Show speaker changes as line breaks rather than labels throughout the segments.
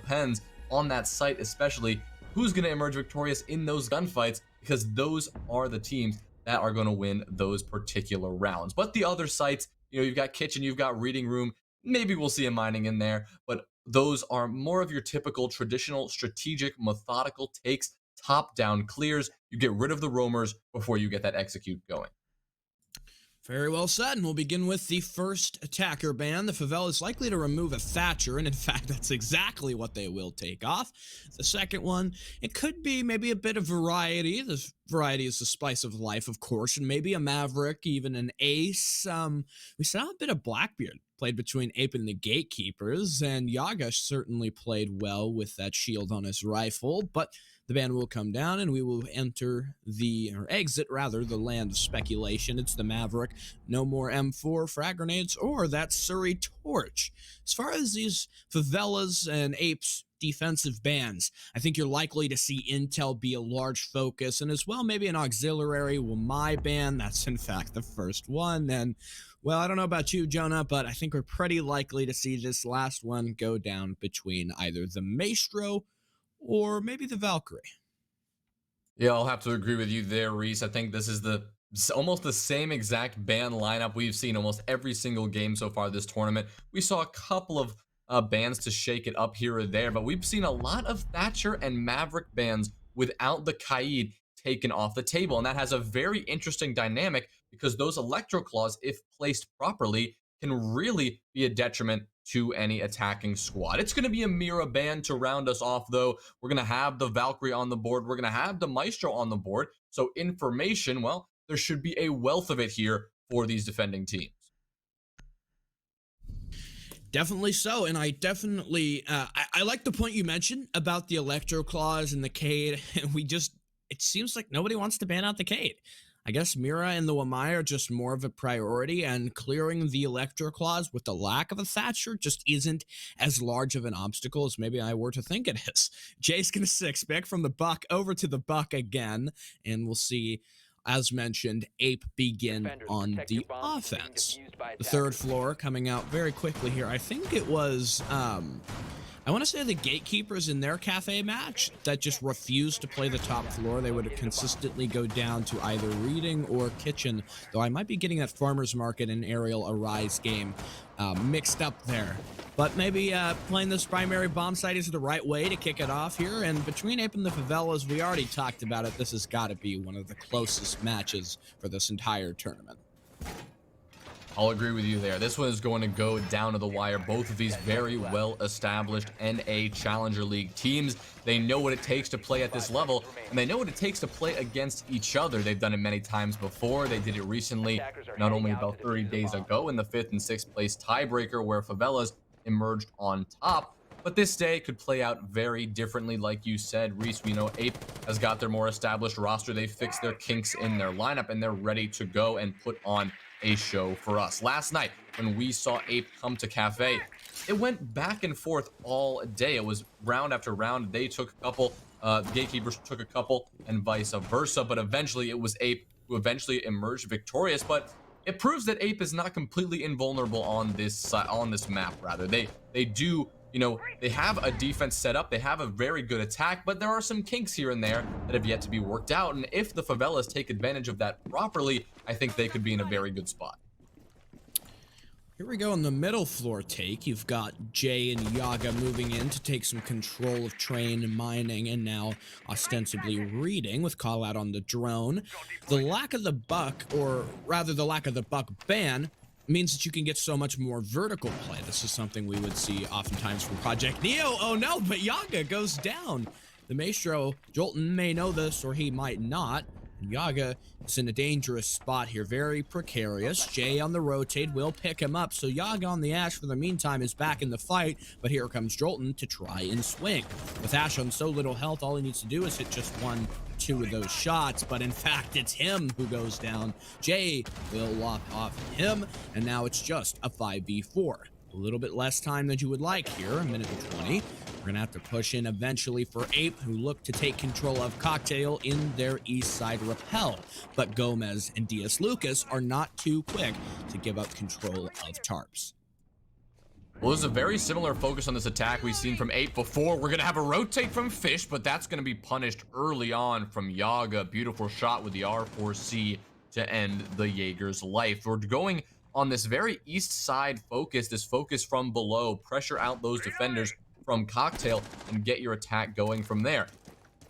depends on that site, especially who's going to emerge victorious in those gunfights, because those are the teams that are going to win those particular rounds. But the other sites, you've got kitchen, you've got reading room, maybe we'll see a mining in there, but those are more of your typical traditional strategic methodical takes, top down clears. You get rid of the roamers before you get that execute going.
Very well said, and we'll begin with the first attacker ban. The Favela is likely to remove a Thatcher, and in fact, that's exactly what they will take off. The second one, it could be maybe a bit of variety. The variety is the spice of life, of course, and maybe a Maverick, even an Ace. We saw a bit of Blackbeard played between Ape and the Gatekeepers, and Yaga certainly played well with that shield on his rifle, but the ban will come down and we will exit the land of speculation. It's the Maverick. No more M4 frag grenades or that Surrey torch. As far as these Favelas and Apes defensive bans, I think you're likely to see Intel be a large focus, and as well maybe an auxiliary my ban. That's in fact the first one. And well, I don't know about you, Jonah, but I think we're pretty likely to see this last one go down between either the Maestro or maybe the Valkyrie.
Yeah, I'll have to agree with you there, Reese. I think this is almost the same exact ban lineup we've seen almost every single game so far this tournament. We saw a couple of bans to shake it up here or there, but we've seen a lot of Thatcher and Maverick bans without the Kaid taken off the table, and that has a very interesting dynamic because those Electro Claws, if placed properly, can really be a detriment to any attacking squad. It's going to be a Mira ban to round us off, though. We're going to have the Valkyrie on the board. We're going to have the Maestro on the board. So information, well, there should be a wealth of it here for these defending teams.
Definitely so, and I definitely, I like the point you mentioned about the Electro Claws and the Cade, and it seems like nobody wants to ban out the Cade. I guess Mira and the Wamai are just more of a priority, and clearing the Electro Claws with the lack of a Thatcher just isn't as large of an obstacle as maybe I were to think it is. Jay's gonna six-pick from the Buck over to the Buck again, and we'll see, as mentioned, Ape begin on the offense. The third floor coming out very quickly here. I think it was, I want to say the Gatekeepers in their cafe match that just refused to play the top floor. They would consistently go down to either reading or kitchen, though I might be getting that Farmer's Market and Aerial Arise game mixed up there. But maybe playing this primary bomb site is the right way to kick it off here. And between Ape and the Favelas, we already talked about it. This has got to be one of the closest matches for this entire tournament.
I'll agree with you there. This one is going to go down to the wire. Both of these very well-established NA Challenger League teams. They know what it takes to play at this level, and they know what it takes to play against each other. They've done it many times before. They did it recently, not only about 30 days ago in the 5th and 6th place tiebreaker where Favelas emerged on top. But this day could play out very differently. Like you said, Reese, we know Ape has got their more established roster. They fixed their kinks in their lineup, and they're ready to go and put on a show for us. Last night, when we saw Ape come to Cafe, it went back and forth all day. It was round after round. They took a couple, the Gatekeepers took a couple, and vice versa. But eventually, it was Ape who eventually emerged victorious. But it proves that Ape is not completely invulnerable on this map. Rather, they do. They have a defense set up, they have a very good attack, but there are some kinks here and there that have yet to be worked out, and if the Favelas take advantage of that properly, I think they could be in a very good spot.
Here we go on the middle floor take. You've got Jay and Yaga moving in to take some control of train mining and now ostensibly reading with call out on the drone. The lack of the Buck, or rather the lack of the Buck ban, means that you can get so much more vertical play. This is something we would see oftentimes from Project Neo. Oh no, but Yaga goes down. The Maestro, Jolton may know this or he might not. And Yaga is in a dangerous spot here, very precarious. Jay on the rotate will pick him up, so Yaga on the Ash for the meantime is back in the fight, but here comes Jolton to try and swing. With Ash on so little health, all he needs to do is hit just 1 or 2 of those shots, but in fact, it's him who goes down. Jay will lop off him, and now it's just a 5v4. A little bit less time than you would like here, 1:20. We're going to have to push in eventually for Ape, who look to take control of Cocktail in their east side rappel. But Gomez and Diaz Lucas are not too quick to give up control of Tarps.
Well, there's a very similar focus on this attack we've seen from APE before. We're going to have a rotate from Fish, but that's going to be punished early on from Yaga. Beautiful shot with the R4C to end the Jaeger's life. We're going on this very east side focus, this focus from below. Pressure out those defenders from Cocktail and get your attack going from there.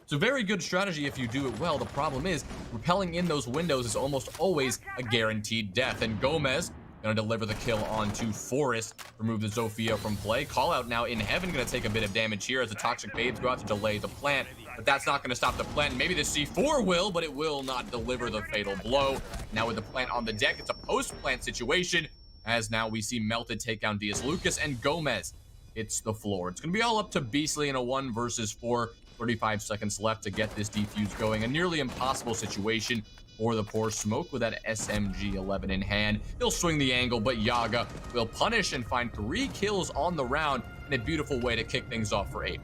It's a very good strategy if you do it well. The problem is, repelling in those windows is almost always a guaranteed death. And Gomez gonna deliver the kill onto Forrest, remove the Zofia from play. Call out now in heaven, gonna take a bit of damage here as the Toxic Babes go out to delay the plant, but that's not gonna stop the plant. Maybe the C4 will, but it will not deliver the fatal blow. Now with the plant on the deck, it's a post-plant situation, as now we see Melted take down Diaz Lucas, and Gomez hits the floor. It's gonna be all up to Beastly in a 1 versus 4. 35 seconds left to get this defuse going. A nearly impossible situation for the poor Smoke with that SMG-11 in hand. He'll swing the angle, but Yaga will punish and find 3 kills on the round in a beautiful way to kick things off for APE.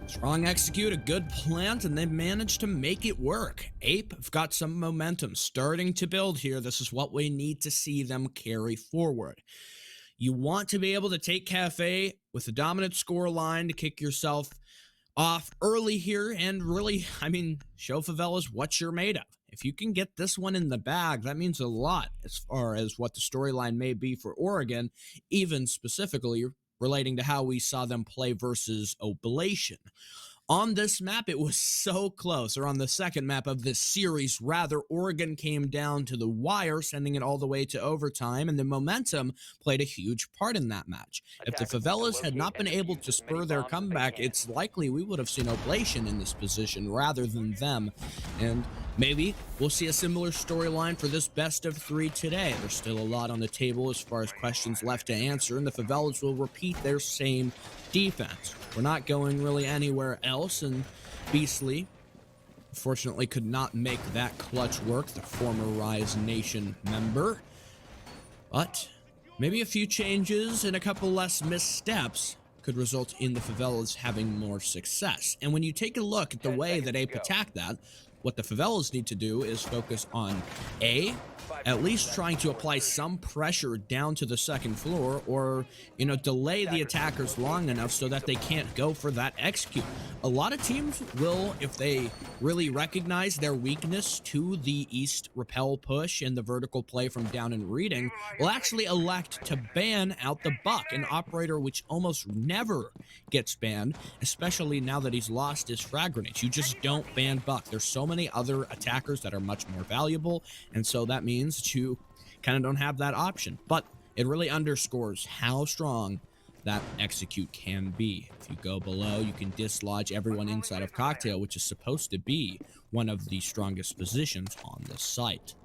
Strong execute, a good plant, and they've managed to make it work. APE have got some momentum starting to build here. This is what we need to see them carry forward. You want to be able to take Cafe with a dominant score line to kick yourself off early here and really, show Favelas what you're made of. If you can get this one in the bag, that means a lot as far as what the storyline may be for Oregon, even specifically relating to how we saw them play versus Oblation. On this map, it was so close, or on the second map of this series, rather, Oregon came down to the wire, sending it all the way to overtime, and the momentum played a huge part in that match. If the Favelas had not been able to spur their comeback, it's likely we would have seen Oblation in this position rather than them, and maybe we'll see a similar storyline for this best of 3 today. There's still a lot on the table as far as questions left to answer, and the Favelas will repeat their same defense. We're not going really anywhere else, and Beastly unfortunately could not make that clutch work, the former Rise Nation member. But maybe a few changes and a couple less missteps could result in the Favelas having more success. And when you take a look at the way that APE attacked that, what the Favelas need to do is focus on at least trying to apply some pressure down to the second floor, or, delay the attackers long enough so that they can't go for that execute. A lot of teams will, if they really recognize their weakness to the east repel push and the vertical play from down and reading, will actually elect to ban out the Buck, an operator which almost never gets banned, especially now that he's lost his frag grenades. You just don't ban Buck. There's so many other attackers that are much more valuable, and so that means that you kind of don't have that option. But it really underscores how strong that execute can be. If you go below, you can dislodge everyone inside of Cocktail, which is supposed to be one of the strongest positions on the site.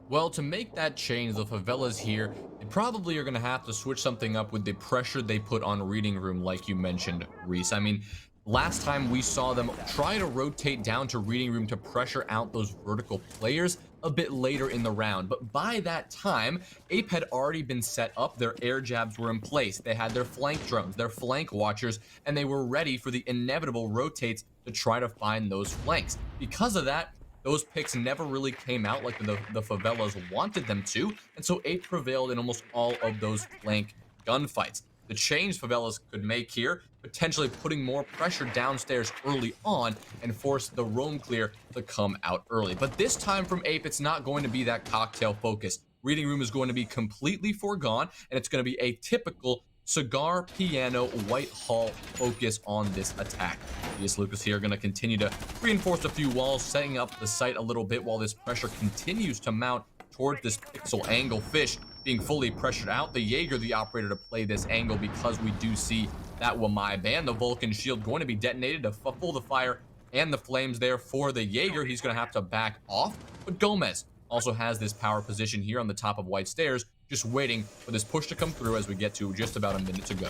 Well, to make that change, the Favelas here, they probably are going to have to switch something up with the pressure they put on Reading Room, like you mentioned, Reese. Last time we saw them try to rotate down to Reading Room to pressure out those vertical players a bit later in the round. But by that time, APE had already been set up. Their air jabs were in place. They had their flank drones, their flank watchers, and they were ready for the inevitable rotates to try to find those flanks. Because of that, those picks never really came out like the Favelas wanted them to, and so APE prevailed in almost all of those flank gunfights. The change Favelas could make here, potentially putting more pressure downstairs early on and force the roam clear to come out early. But this time from APE, it's not going to be that Cocktail focus. Reading Room is going to be completely foregone, and it's going to be a typical cigar, piano, Whitehall focus on this attack. Diaz Lucas here going to continue to reinforce a few walls, setting up the site a little bit while this pressure continues to mount towards this pixel angle. Fish being fully pressured out. The Jaeger, the operator, to play this angle because we do see that Wamai ban. The Vulcan shield going to be detonated to full the fire and the flames there for the Jaeger. He's going to have to back off. But Gomez also has this power position here on the top of White Stairs, just waiting for this push to come through as we get to just about a minute to go.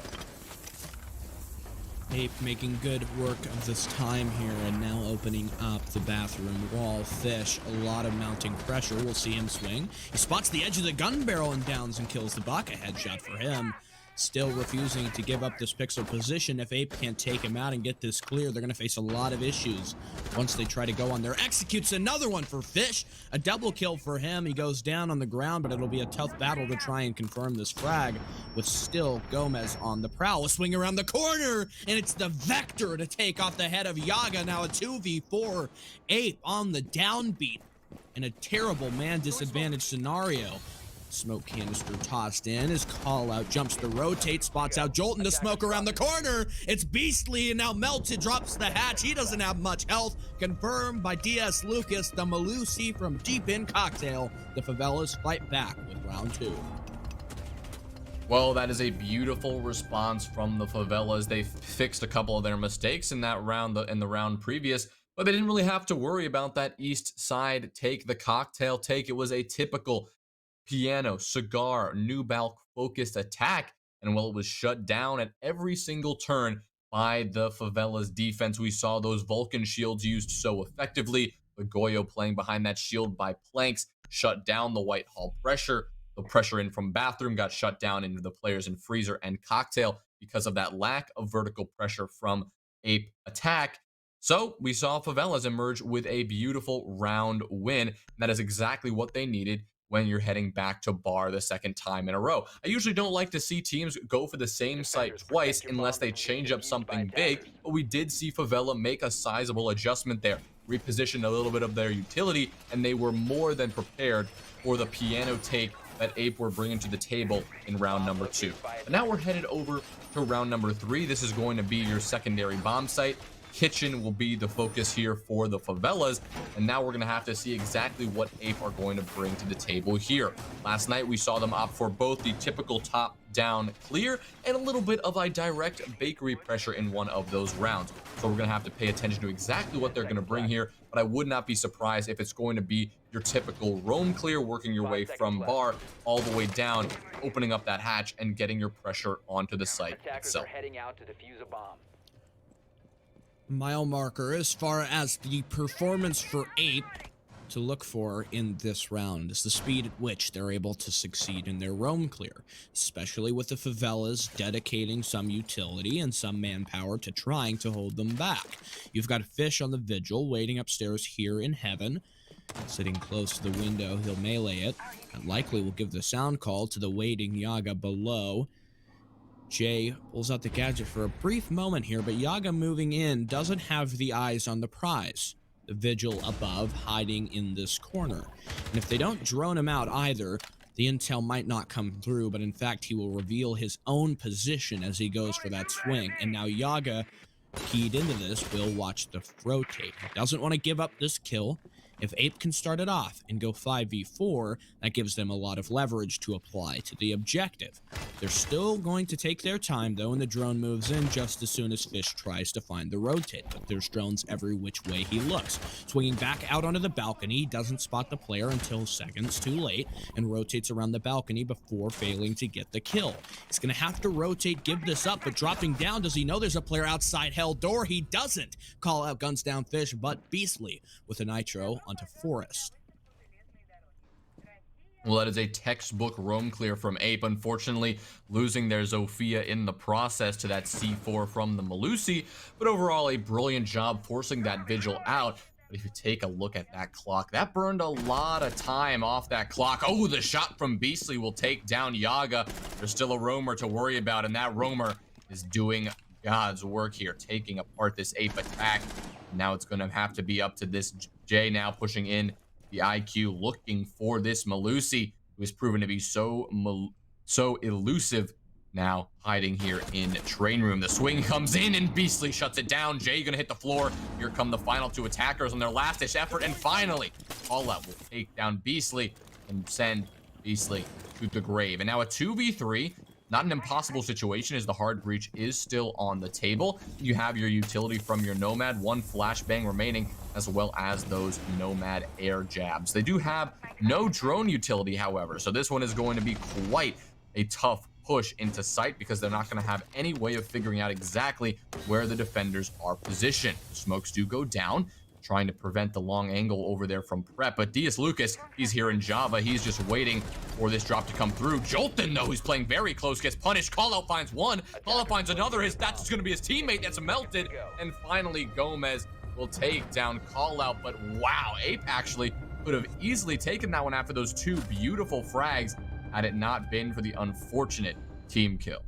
APE making good work of this time here and now opening up the bathroom wall. Fish, a lot of mounting pressure. We'll see him swing. He spots the edge of the gun barrel and downs and kills the Buck. A headshot for him. still refusing to give up this pixel position. If Ape can't take him out and get this clear, they're going to face a lot of issues once they try to go on there. Executes another one for Fish. A double kill for him. He goes down on the ground, but it'll be a tough battle to try and confirm this frag with still Gomez on the prowl. A swing around the corner, and it's the Vector to take off the head of Yaga. Now a 2v4. Ape on the downbeat in a terrible man disadvantage scenario. Smoke canister tossed in. His call out jumps to rotate, spots out Jolton to smoke around the corner. It's Beastly, and now Melted drops the hatch. He doesn't have much health. Confirmed by DS Lucas, the Malusi from deep in Cocktail. The Favelas fight back with round 2.
Well, that is a beautiful response from the Favelas. They fixed a couple of their mistakes in that round, in the round previous, but they didn't really have to worry about that east side take, the Cocktail take. It was a typical piano, cigar, new balk focused attack, and well, it was shut down at every single turn by the Favelas defense. We saw those Vulcan shields used so effectively. The Goyo playing behind that shield by planks shut down the Whitehall pressure. The pressure in from bathroom got shut down into the players in freezer and Cocktail because of that lack of vertical pressure from Ape attack. So we saw Favelas emerge with a beautiful round win. And that is exactly what they needed when you're heading back to bar the second time in a row. I usually don't like to see teams go for the same site twice unless they change up something big, but we did see Favela make a sizable adjustment there, reposition a little bit of their utility, and they were more than prepared for the piano take that Ape were bringing to the table in round number 2. But now we're headed over to round number 3. This is going to be your secondary bomb site. Kitchen will be the focus here for the Favelas, and now we're going to have to see exactly what Ape are going to bring to the table here. Last night we saw them opt for both the typical top-down clear and a little bit of a direct bakery pressure in one of those rounds. So we're going to have to pay attention to exactly what they're going to bring here, but I would not be surprised if it's going to be your typical roam clear, working your way from bar all the way down, opening up that hatch and getting your pressure onto the site itself.
Mile marker as far as the performance for Ape to look for in this round is the speed at which they're able to succeed in their roam clear, especially with the Favelas dedicating some utility and some manpower to trying to hold them back. You've got Fish on the Vigil waiting upstairs here in heaven, sitting close to the window. He'll melee it and likely will give the sound call to the waiting Yaga below. Jay pulls out the gadget for a brief moment here, but Yaga moving in doesn't have the eyes on the prize. The Vigil above hiding in this corner. And if they don't drone him out either, the intel might not come through, but in fact he will reveal his own position as he goes for that swing. And now Yaga, keyed into this, will watch the rotate. He doesn't want to give up this kill. If Ape can start it off and go 5v4, that gives them a lot of leverage to apply to the objective. They're still going to take their time, though, and the drone moves in just as soon as Fish tries to find the rotate. But there's drones every which way he looks. Swinging back out onto the balcony, doesn't spot the player until seconds too late, and rotates around the balcony before failing to get the kill. He's going to have to rotate, give this up, but dropping down, does he know there's a player outside Hell Door? He doesn't. Call out guns down Fish, but Beastly with a nitro onto Forest.
Well, that is a textbook roam clear from Ape, unfortunately losing their Zofia in the process to that C4 from the Malusi, but overall a brilliant job forcing that Vigil out. But if you take a look at that clock, that burned a lot of time off that clock. Oh, the shot from Beastly will take down Yaga. There's still a roamer to worry about, and that roamer is doing God's work here, taking apart this Ape attack. Now it's going to have to be up to this Jay now pushing in the IQ, looking for this Malusi, who is proven to be so elusive, now hiding here in train room. The swing comes in and Beastly shuts it down. Jay gonna hit the floor. Here come the final two attackers on their last-ish effort, and finally, All Out will take down Beastly and send Beastly to the grave. And now a 2v3. Not an impossible situation, as the hard breach is still on the table. You have your utility from your Nomad, one flashbang remaining, as well as those Nomad air jabs. They do have no drone utility, however, so this one is going to be quite a tough push into sight because they're not going to have any way of figuring out exactly where the defenders are positioned. Smokes do go down. trying to prevent the long angle over there from Prep. But Dias Lucas, he's here in Java. He's just waiting for this drop to come through. Jolton, though, who's playing very close, gets punished. Callout finds one. Callout finds another. That's going to be his teammate that's melted. And finally, Gomez will take down Callout. But wow, Ape actually could have easily taken that one after those two beautiful frags had it not been for the unfortunate team kill.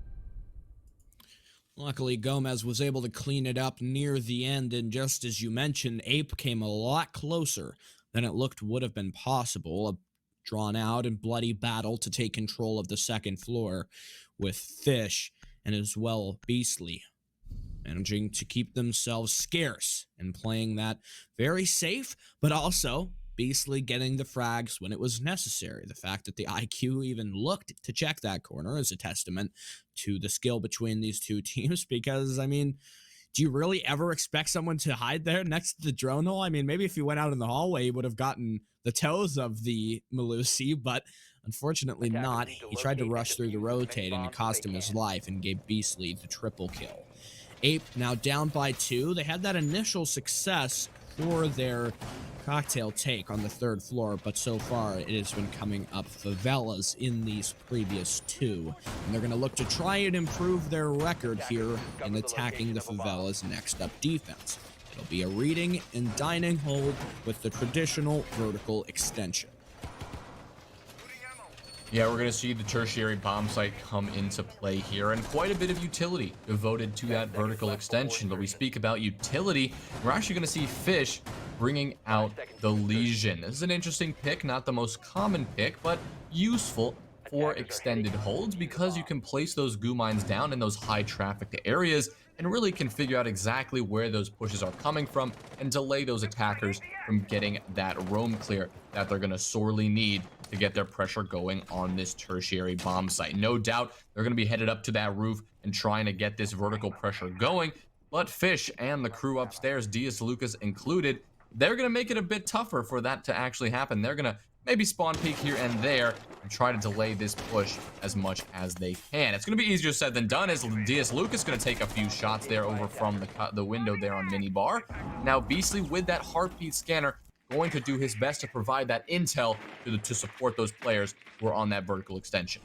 Luckily, Gomez was able to clean it up near the end, and just as you mentioned, Ape came a lot closer than it looked would have been possible. A drawn out and bloody battle to take control of the second floor, with Fish and as well Beastly managing to keep themselves scarce and playing that very safe, but also Beastly getting the frags when it was necessary. The fact that the IQ even looked to check that corner is a testament to the skill between these two teams, because, I mean, do you really ever expect someone to hide there next to the drone hole? I mean, maybe if you went out in the hallway, you would have gotten the toes of the Malusi, but unfortunately not. He tried to rush through the rotate, and it cost him his life and gave Beastly the triple kill. Ape now down by 2. They had that initial success for their cocktail take on the third floor, but so far it has been coming up Favelas in these previous 2. And they're going to look to try and improve their record here in attacking the Favelas' next up defense. It'll be a reading and dining hold with the traditional vertical extension.
Yeah, we're going to see the tertiary bomb site come into play here, and quite a bit of utility devoted to that vertical extension. But we speak about utility, we're actually going to see Fish bringing out the Legion. This is an interesting pick, not the most common pick, but useful for extended holds, because you can place those goo mines down in those high trafficked areas and really can figure out exactly where those pushes are coming from and delay those attackers from getting that roam clear that they're going to sorely need to get their pressure going on this tertiary bomb site. No doubt they're going to be headed up to that roof and trying to get this vertical pressure going, but Fish and the crew upstairs, Dias Lucas included, they're going to make it a bit tougher for that to actually happen. They're going to maybe spawn peek here and there and try to delay this push as much as they can. It's going to be easier said than done, as Dias Lucas going to take a few shots there over from the window there on mini bar. Now Beastly with that heartbeat scanner going to do his best to provide that intel to support those players who are on that vertical extension.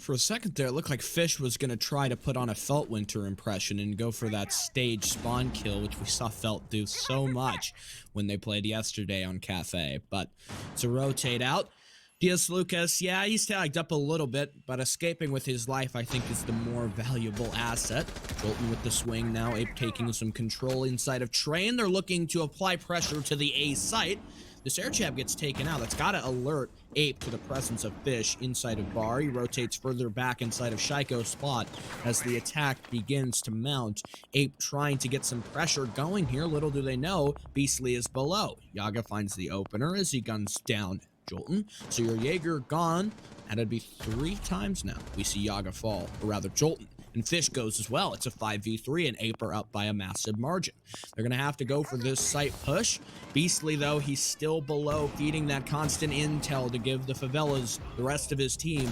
For a second there, it looked like Fish was going to try to put on a Feltwinter impression and go for that stage spawn kill, which we saw Felt do so much when they played yesterday on Cafe. But to rotate out, Dias Lucas, yeah, he's tagged up a little bit, but escaping with his life, I think, is the more valuable asset. Jolton with the swing now, Ape taking some control inside of Train. They're looking to apply pressure to the A site. This air jab gets taken out. That's got to alert Ape to the presence of Fish inside of Bar. He rotates further back inside of Shaiko's spot as the attack begins to mount. Ape trying to get some pressure going here. Little do they know, Beastly is below. Yaga finds the opener as he guns down Jolton. So your Jaeger gone, and it'd be 3 times now we see Yaga fall, or rather Jolton. And Fish goes as well. It's a 5v3, and Ape are up by a massive margin. They're going to have to go for this site push. Beastly, though, he's still below, feeding that constant intel to give the Favelas, the rest of his team,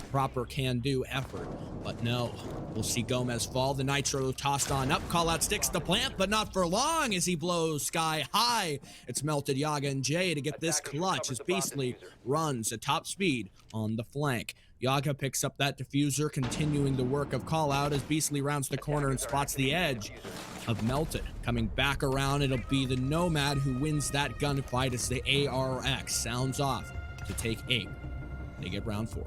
proper can-do effort. But no, we'll see Gomez fall. The nitro tossed on up. Callout sticks the plant, but not for long as he blows sky high. It's melted Yaga and Jay to get this clutch as Beastly runs at top speed on the flank. Yaga picks up that diffuser, continuing the work of Callout as Beastly rounds the corner and spots the edge of Melted. Coming back around, it'll be the Nomad who wins that gunfight as the ARX sounds off to take Ape. They get round 4.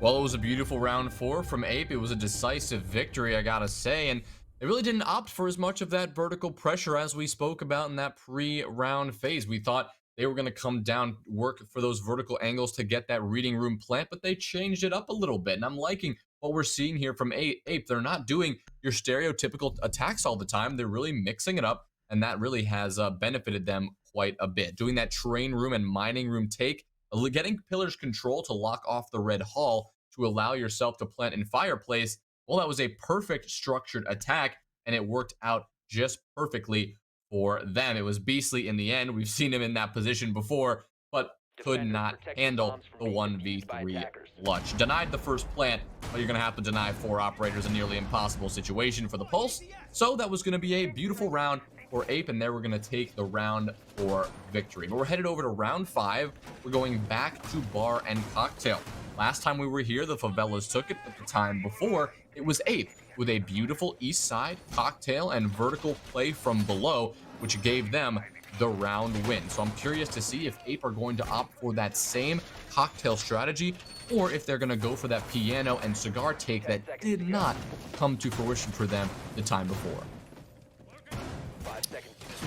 Well, it was a beautiful round 4 from Ape. It was a decisive victory, I gotta say, and they really didn't opt for as much of that vertical pressure as we spoke about in that pre-round phase. We thought they were going to come down, work for those vertical angles to get that reading room plant, but they changed it up a little bit. And I'm liking what we're seeing here from Ape. They're not doing your stereotypical attacks all the time. They're really mixing it up, and that really has benefited them quite a bit. Doing that train room and mining room take, getting Pillar's control to lock off the red hall to allow yourself to plant in fireplace. Well, that was a perfect structured attack, and it worked out just perfectly for them. It was Beastly in the end. We've seen him in that position before, but could not handle the 1v3 clutch. Denied the first plant, but you're going to have to deny 4 operators, a nearly impossible situation for the Pulse. So that was going to be a beautiful round for Ape, and there we're going to take the round for victory. But we're headed over to round 5. We're going back to Bar and Cocktail. Last time we were here, the Favelas took it, but the time before, it was Ape with a beautiful east side cocktail and vertical play from below, which gave them the round win. So I'm curious to see if Ape are going to opt for that same cocktail strategy, or if they're going to go for that piano and cigar take that did not come to fruition for them the time before.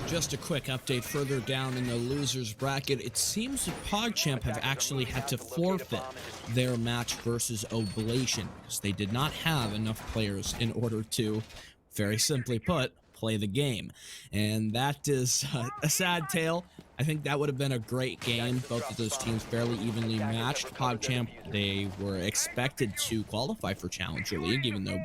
Just a quick update further down in the losers bracket. It seems that PogChamp have actually had to forfeit their match versus Oblation because they did not have enough players in order to, very simply put, play the game. And that is a sad tale. I think that would have been a great game. Both of those teams fairly evenly matched. PogChamp, they were expected to qualify for Challenger League, even though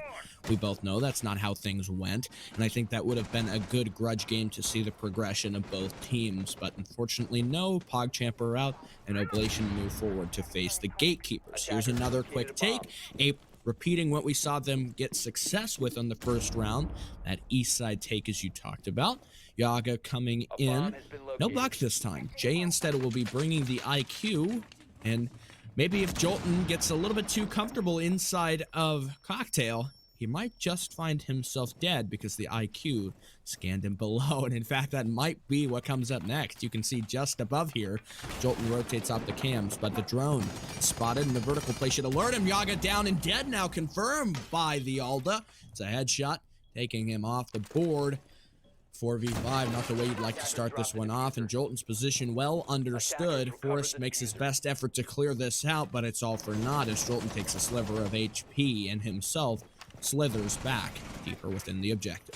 we both know that's not how things went. And I think that would have been a good grudge game to see the progression of both teams. But unfortunately, no, PogChamp are out, and Oblation move forward to face the Gatekeepers. Here's another quick take. Ape repeating what we saw them get success with on the first round, that east side take as you talked about. Yaga coming in. No block this time. Jay instead will be bringing the IQ, and maybe if Jolton gets a little bit too comfortable inside of Cocktail, he might just find himself dead because the IQ scanned him below. And in fact, that might be what comes up next. You can see just above here, Jolton rotates off the cams, but the drone spotted in the vertical play should alert him. Yaga down and dead now, confirmed by the Alda. It's a headshot, taking him off the board. 4v5, not the way you'd like to start this one off, and Jolton's position well understood. Forrest makes his best effort to clear this out, but it's all for naught as Jolton takes a sliver of HP and himself slithers back deeper within the objective.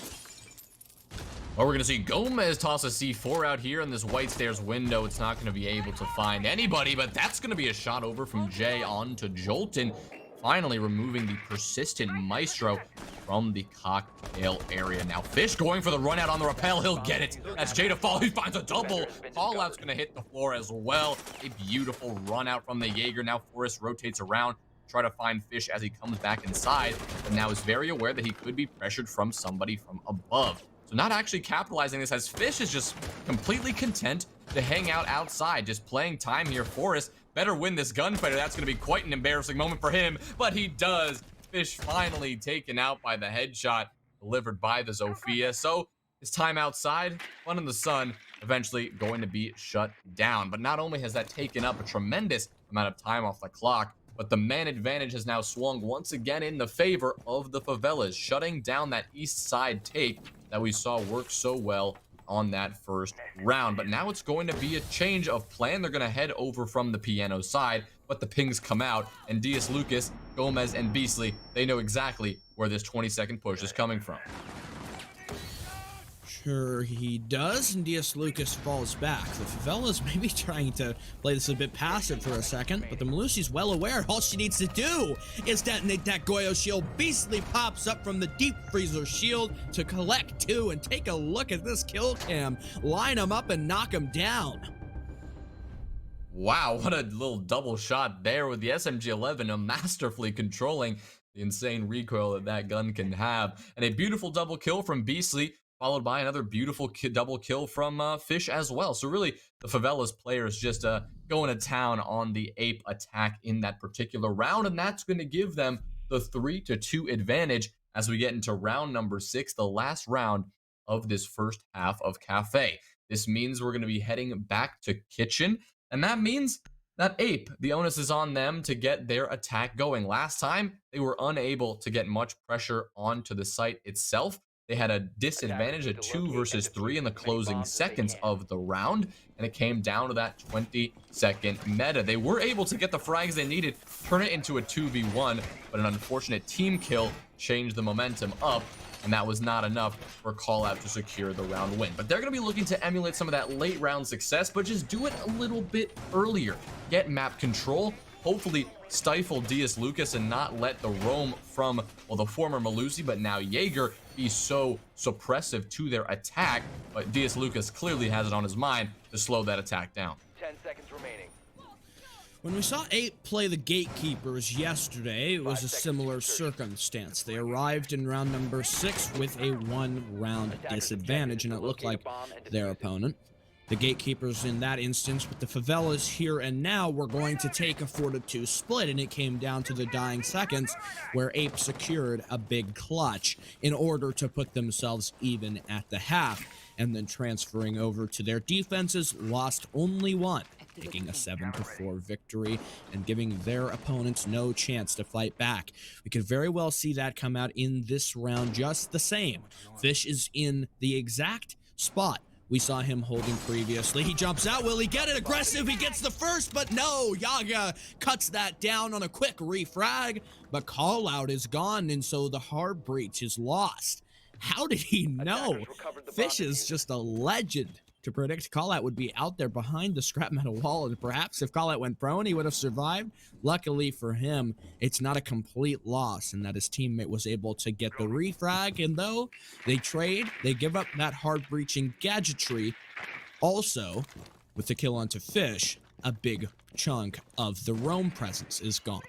Well, we're going to see Gomez toss a C4 out here in this white stairs window. It's not going to be able to find anybody, but that's going to be a shot over from Jay onto Jolton, finally removing the persistent Maestro from the cocktail area. Now Fish going for the run out on the rappel. He'll get it. That's Jay to fall. He finds a double. Fallout's going to hit the floor as well. A beautiful run out from the Jaeger. Now Forrest rotates around, try to find Fish as he comes back inside, but now is very aware that he could be pressured from somebody from above. So not actually capitalizing this, as Fish is just completely content to hang out outside, just playing time here. Forrest better win this gunfight, or that's going to be quite an embarrassing moment for him, but he does. Fish finally taken out by the headshot delivered by the Zofia. So his time outside, fun in the sun, eventually going to be shut down. But not only has that taken up a tremendous amount of time off the clock, but the man advantage has now swung once again in the favor of the Favelas, shutting down that east side take that we saw work so well on that first round. But now it's going to be a change of plan. They're going to head over from the piano side, but the pings come out, and Diaz Lucas, Gomez, and Beasley, they know exactly where this 20-second push is coming from.
Sure he does, and Diaz Lucas falls back. The Favelas may be trying to play this a bit passive for a second, but the Malusi's well aware all she needs to do is detonate that Goyo shield. Beastly pops up from the deep freezer shield to collect 2, and take a look at this kill cam. Line him up and knock him down.
Wow, what a little double shot there with the SMG-11, masterfully controlling the insane recoil that gun can have. And a beautiful double kill from Beasley, followed by another beautiful double kill from Fish as well. So really, the Favelas players just going to town on the Ape attack in that particular round, and that's going to give them the 3-2 advantage as we get into round number 6, the last round of this first half of Cafe. This means we're going to be heading back to Kitchen, and that means that Ape, the onus is on them to get their attack going. Last time, they were unable to get much pressure onto the site itself. They had a disadvantage at 2 versus 3 in the closing seconds of the round, and it came down to that 20-second meta. They were able to get the frags they needed, turn it into a 2v1, but an unfortunate team kill changed the momentum up, and that was not enough for Callout to secure the round win. But they're going to be looking to emulate some of that late round success, but just do it a little bit earlier. Get map control, hopefully stifle Diaz Lucas and not let the roam from, well, the former Malusi, but now Jaeger, be so suppressive to their attack. But Diaz Lucas clearly has it on his mind to slow that attack down.
10 seconds remaining.
When we saw APE play the Gatekeepers yesterday, it was a similar circumstance. They arrived in round number 6 with a 1-round disadvantage, and it looked like their opponent, the Gatekeepers in that instance, with the Favelas here and now, were going to take a 4-2 split, and it came down to the dying seconds where APE secured a big clutch in order to put themselves even at the half, and then transferring over to their defenses, lost only one, taking a 7-4 victory and giving their opponents no chance to fight back. We could very well see that come out in this round just the same. Fish is in the exact spot we saw him holding previously. He jumps out. Will he get it? Aggressive. He gets the first, but no. Yaga cuts that down on a quick refrag, but call out is gone, and so the hard breach is lost. How did he know? Fish is just a legend to predict Callout would be out there behind the scrap metal wall, and perhaps if Callout went prone, he would have survived. Luckily for him, it's not a complete loss, and that his teammate was able to get the refrag, and though they trade, they give up that hard breaching gadgetry. Also, with the kill onto Fish, a big chunk of the roam presence is gone.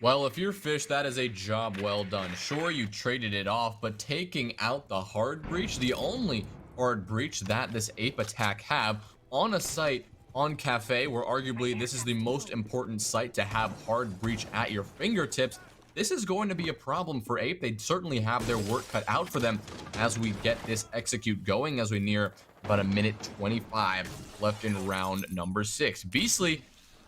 Well, if you're Fish, that is a job well done. Sure, you traded it off, but taking out the hard breach, the only hard breach that this APE attack have on a site on Cafe, where arguably this is the most important site to have hard breach at your fingertips, this is going to be a problem for APE. They certainly have their work cut out for them as we get this execute going, as we near about 1:25 left in round number 6. Beastly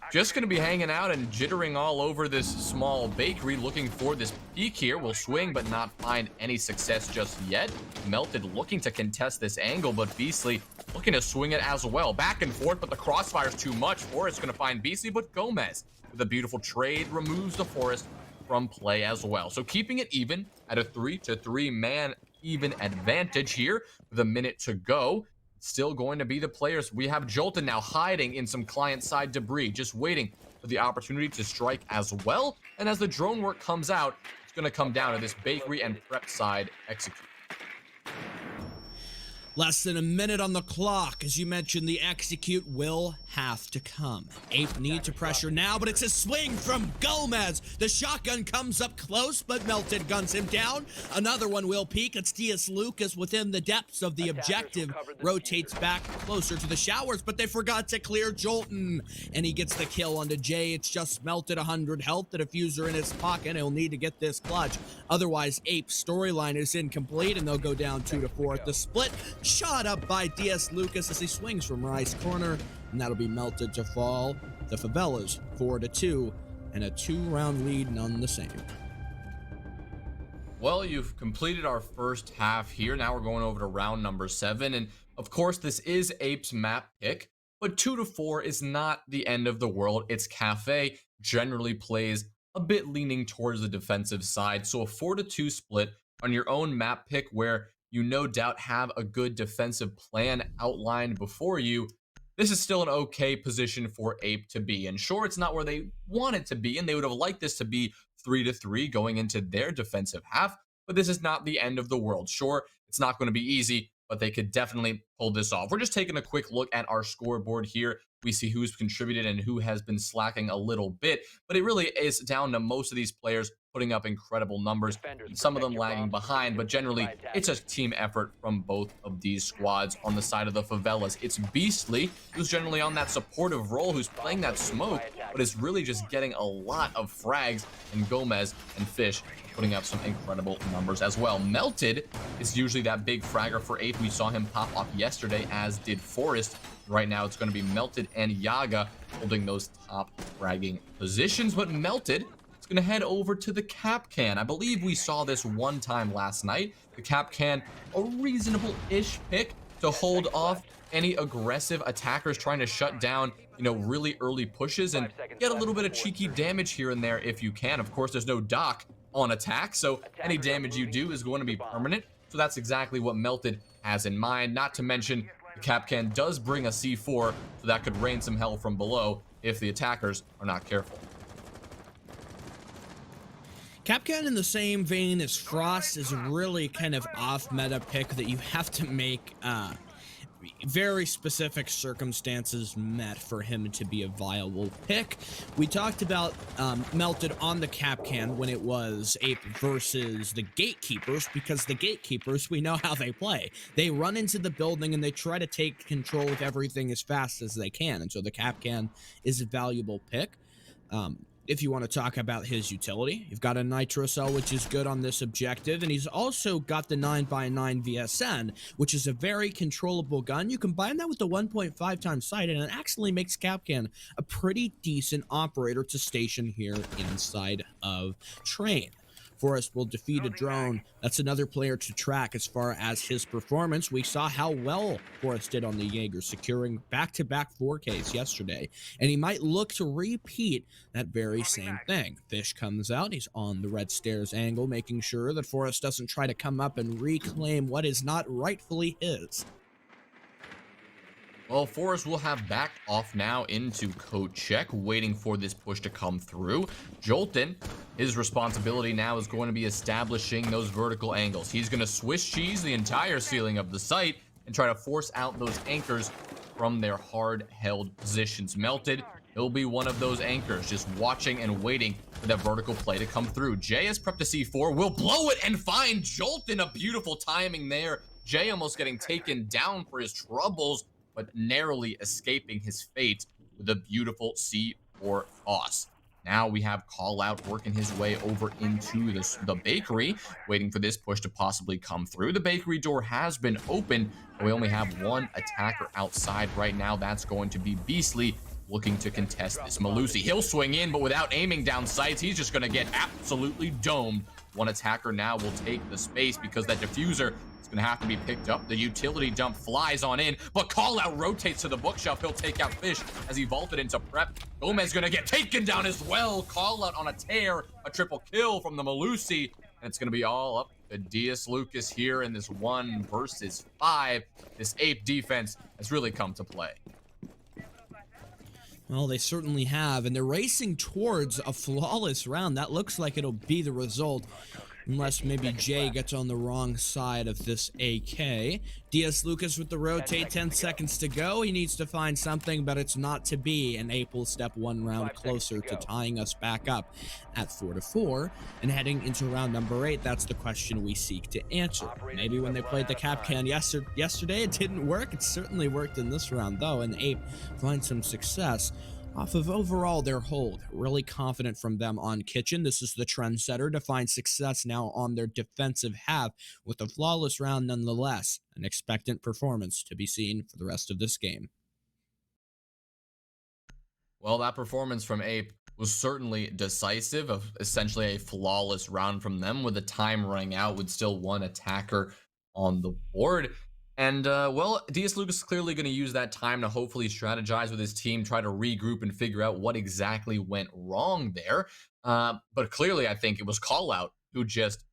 just going to be hanging out and jittering all over this small bakery, looking for this peak here. Will swing, but not find any success just yet. Melted looking to contest this angle, but Beastly looking to swing it as well. Back and forth, but the crossfire's too much. Forest going to find Beastly, but Gomez, with a beautiful trade, removes the Forest from play as well. So keeping it even at a 3-3 man even advantage here with a minute to go. Still going to be the players. We have Jolton now hiding in some client-side debris, just waiting for the opportunity to strike as well. And as the drone work comes out, it's going to come down to this bakery and prep side execute.
Less than a minute on the clock. As you mentioned, the execute will have to come. APE need to pressure now, but it's a swing from Gomez. The shotgun comes up close, but Melted guns him down. Another one will peek. It's DS Lucas within the depths of the objective. Rotates back closer to the showers, but they forgot to clear Jolton. And he gets the kill onto Jay. It's just Melted 100 health. The diffuser in his pocket. He'll need to get this clutch. Otherwise, APE's storyline is incomplete, and they'll go down 2-4 at the split. Shot up by DS Lucas as he swings from Rice corner, and that'll be Melted to fall. The Favelas 4-2, and a 2-round lead none the same.
Well, you've completed our first half here. Now we're going over to round number 7, and of course this is APE's map pick, but 2-4 is not the end of the world. It's Cafe, generally plays a bit leaning towards the defensive side, so a 4-2 split on your own map pick where you no doubt have a good defensive plan outlined before you. This is still an okay position for APE to be. And sure, it's not where they want it to be, and they would have liked this to be 3-3 going into their defensive half, but this is not the end of the world. Sure, it's not going to be easy, but they could definitely pull this off. We're just taking a quick look at our scoreboard here. We see who's contributed and who has been slacking a little bit, but it really is down to most of these players putting up incredible numbers, some of them lagging behind, but generally it's a team effort from both of these squads. On the side of the Favelas, it's Beastly, who's generally on that supportive role, who's playing that smoke, but is really just getting a lot of frags, and Gomez and Fish putting up some incredible numbers as well. Melted is usually that big fragger for APE. We saw him pop off yesterday, as did Forest. Right now it's going to be Melted and Yaga holding those top fragging positions, but Melted is going to head over to the Cap Can. I believe we saw this one time last night. The Cap Can, a reasonable-ish pick to hold off any aggressive attackers trying to shut down, really early pushes and get a little bit of cheeky damage here and there if you can. Of course, there's no dock on attack, so any damage you do is going to be permanent. So that's exactly what Melted has in mind. Not to mention, the Capcan does bring a C4, so that could rain some hell from below if the attackers are not careful.
Capcan, in the same vein as Frost, is a really kind of off-meta pick that you have to make very specific circumstances met for him to be a viable pick. We talked about Melted on the Capcan when it was Ape versus the Gatekeepers, because the Gatekeepers, we know how they play. They run into the building and they try to take control of everything as fast as they can, and so the Capcan is a valuable pick. If you want to talk about his utility, you've got a Nitro Cell, which is good on this objective, and he's also got the 9x9 VSN, which is a very controllable gun. You combine that with the 1.5 times sight, and it actually makes Capcan a pretty decent operator to station here inside of Train. Forrest will defeat a drone. That's another player to track as far as his performance. We saw how well Forrest did on the Jaeger, securing back-to-back 4Ks yesterday, and he might look to repeat that very same thing. Fish comes out. He's on the red stairs angle, making sure that Forrest doesn't try to come up and reclaim what is not rightfully his.
Well, Forrest will have back off now into code check, waiting for this push to come through. Jolton, his responsibility now is going to be establishing those vertical angles. He's going to Swiss cheese the entire ceiling of the site and try to force out those anchors from their hard-held positions. Melted, he'll be one of those anchors, just watching and waiting for that vertical play to come through. Jay is prepped to C4, will blow it and find Jolton. A beautiful timing there. Jay almost getting taken down for his troubles, but narrowly escaping his fate with a beautiful C4 toss. Now we have Call Out working his way over into the bakery, waiting for this push to possibly come through. The bakery door has been opened, but we only have one attacker outside right now. That's going to be Beastly, looking to contest this. Malusi, he'll swing in, but without aiming down sights, he's just gonna get absolutely domed. One attacker now will take the space because that diffuser is gonna have to be picked up. The utility dump flies on in, but Call Out rotates to the bookshelf. He'll take out Fish as he vaulted into prep. Gomez gonna get taken down as well. Call Out on a tear, a triple kill from the Malusi, and it's gonna be all up to Diaz Lucas here in this 1 versus 5. This Ape defense has really come to play.
Well, they certainly have, and they're racing towards a flawless round. That looks like it'll be the result, unless maybe Jay gets on the wrong side of this AK. Diaz Lucas with the rotate, 10 seconds to go. He needs to find something, but it's not to be, and Ape will step 1 round closer to tying us back up at 4-4, and heading into round number 8. That's the question we seek to answer. Maybe when they played the Capcan yesterday, it didn't work. It certainly worked in this round, though, and Ape finds some success off of overall their hold. Really confident from them on Kitchen. This is the trendsetter to find success now on their defensive half with a flawless round nonetheless. An expectant performance to be seen for the rest of this game.
Well, that performance from Ape was certainly decisive, of essentially a flawless round from them, with the time running out with still 1 attacker on the board. And, well, Diaz Lucas is clearly going to use that time to hopefully strategize with his team, try to regroup and figure out what exactly went wrong there. But clearly, I think it was Call Out who just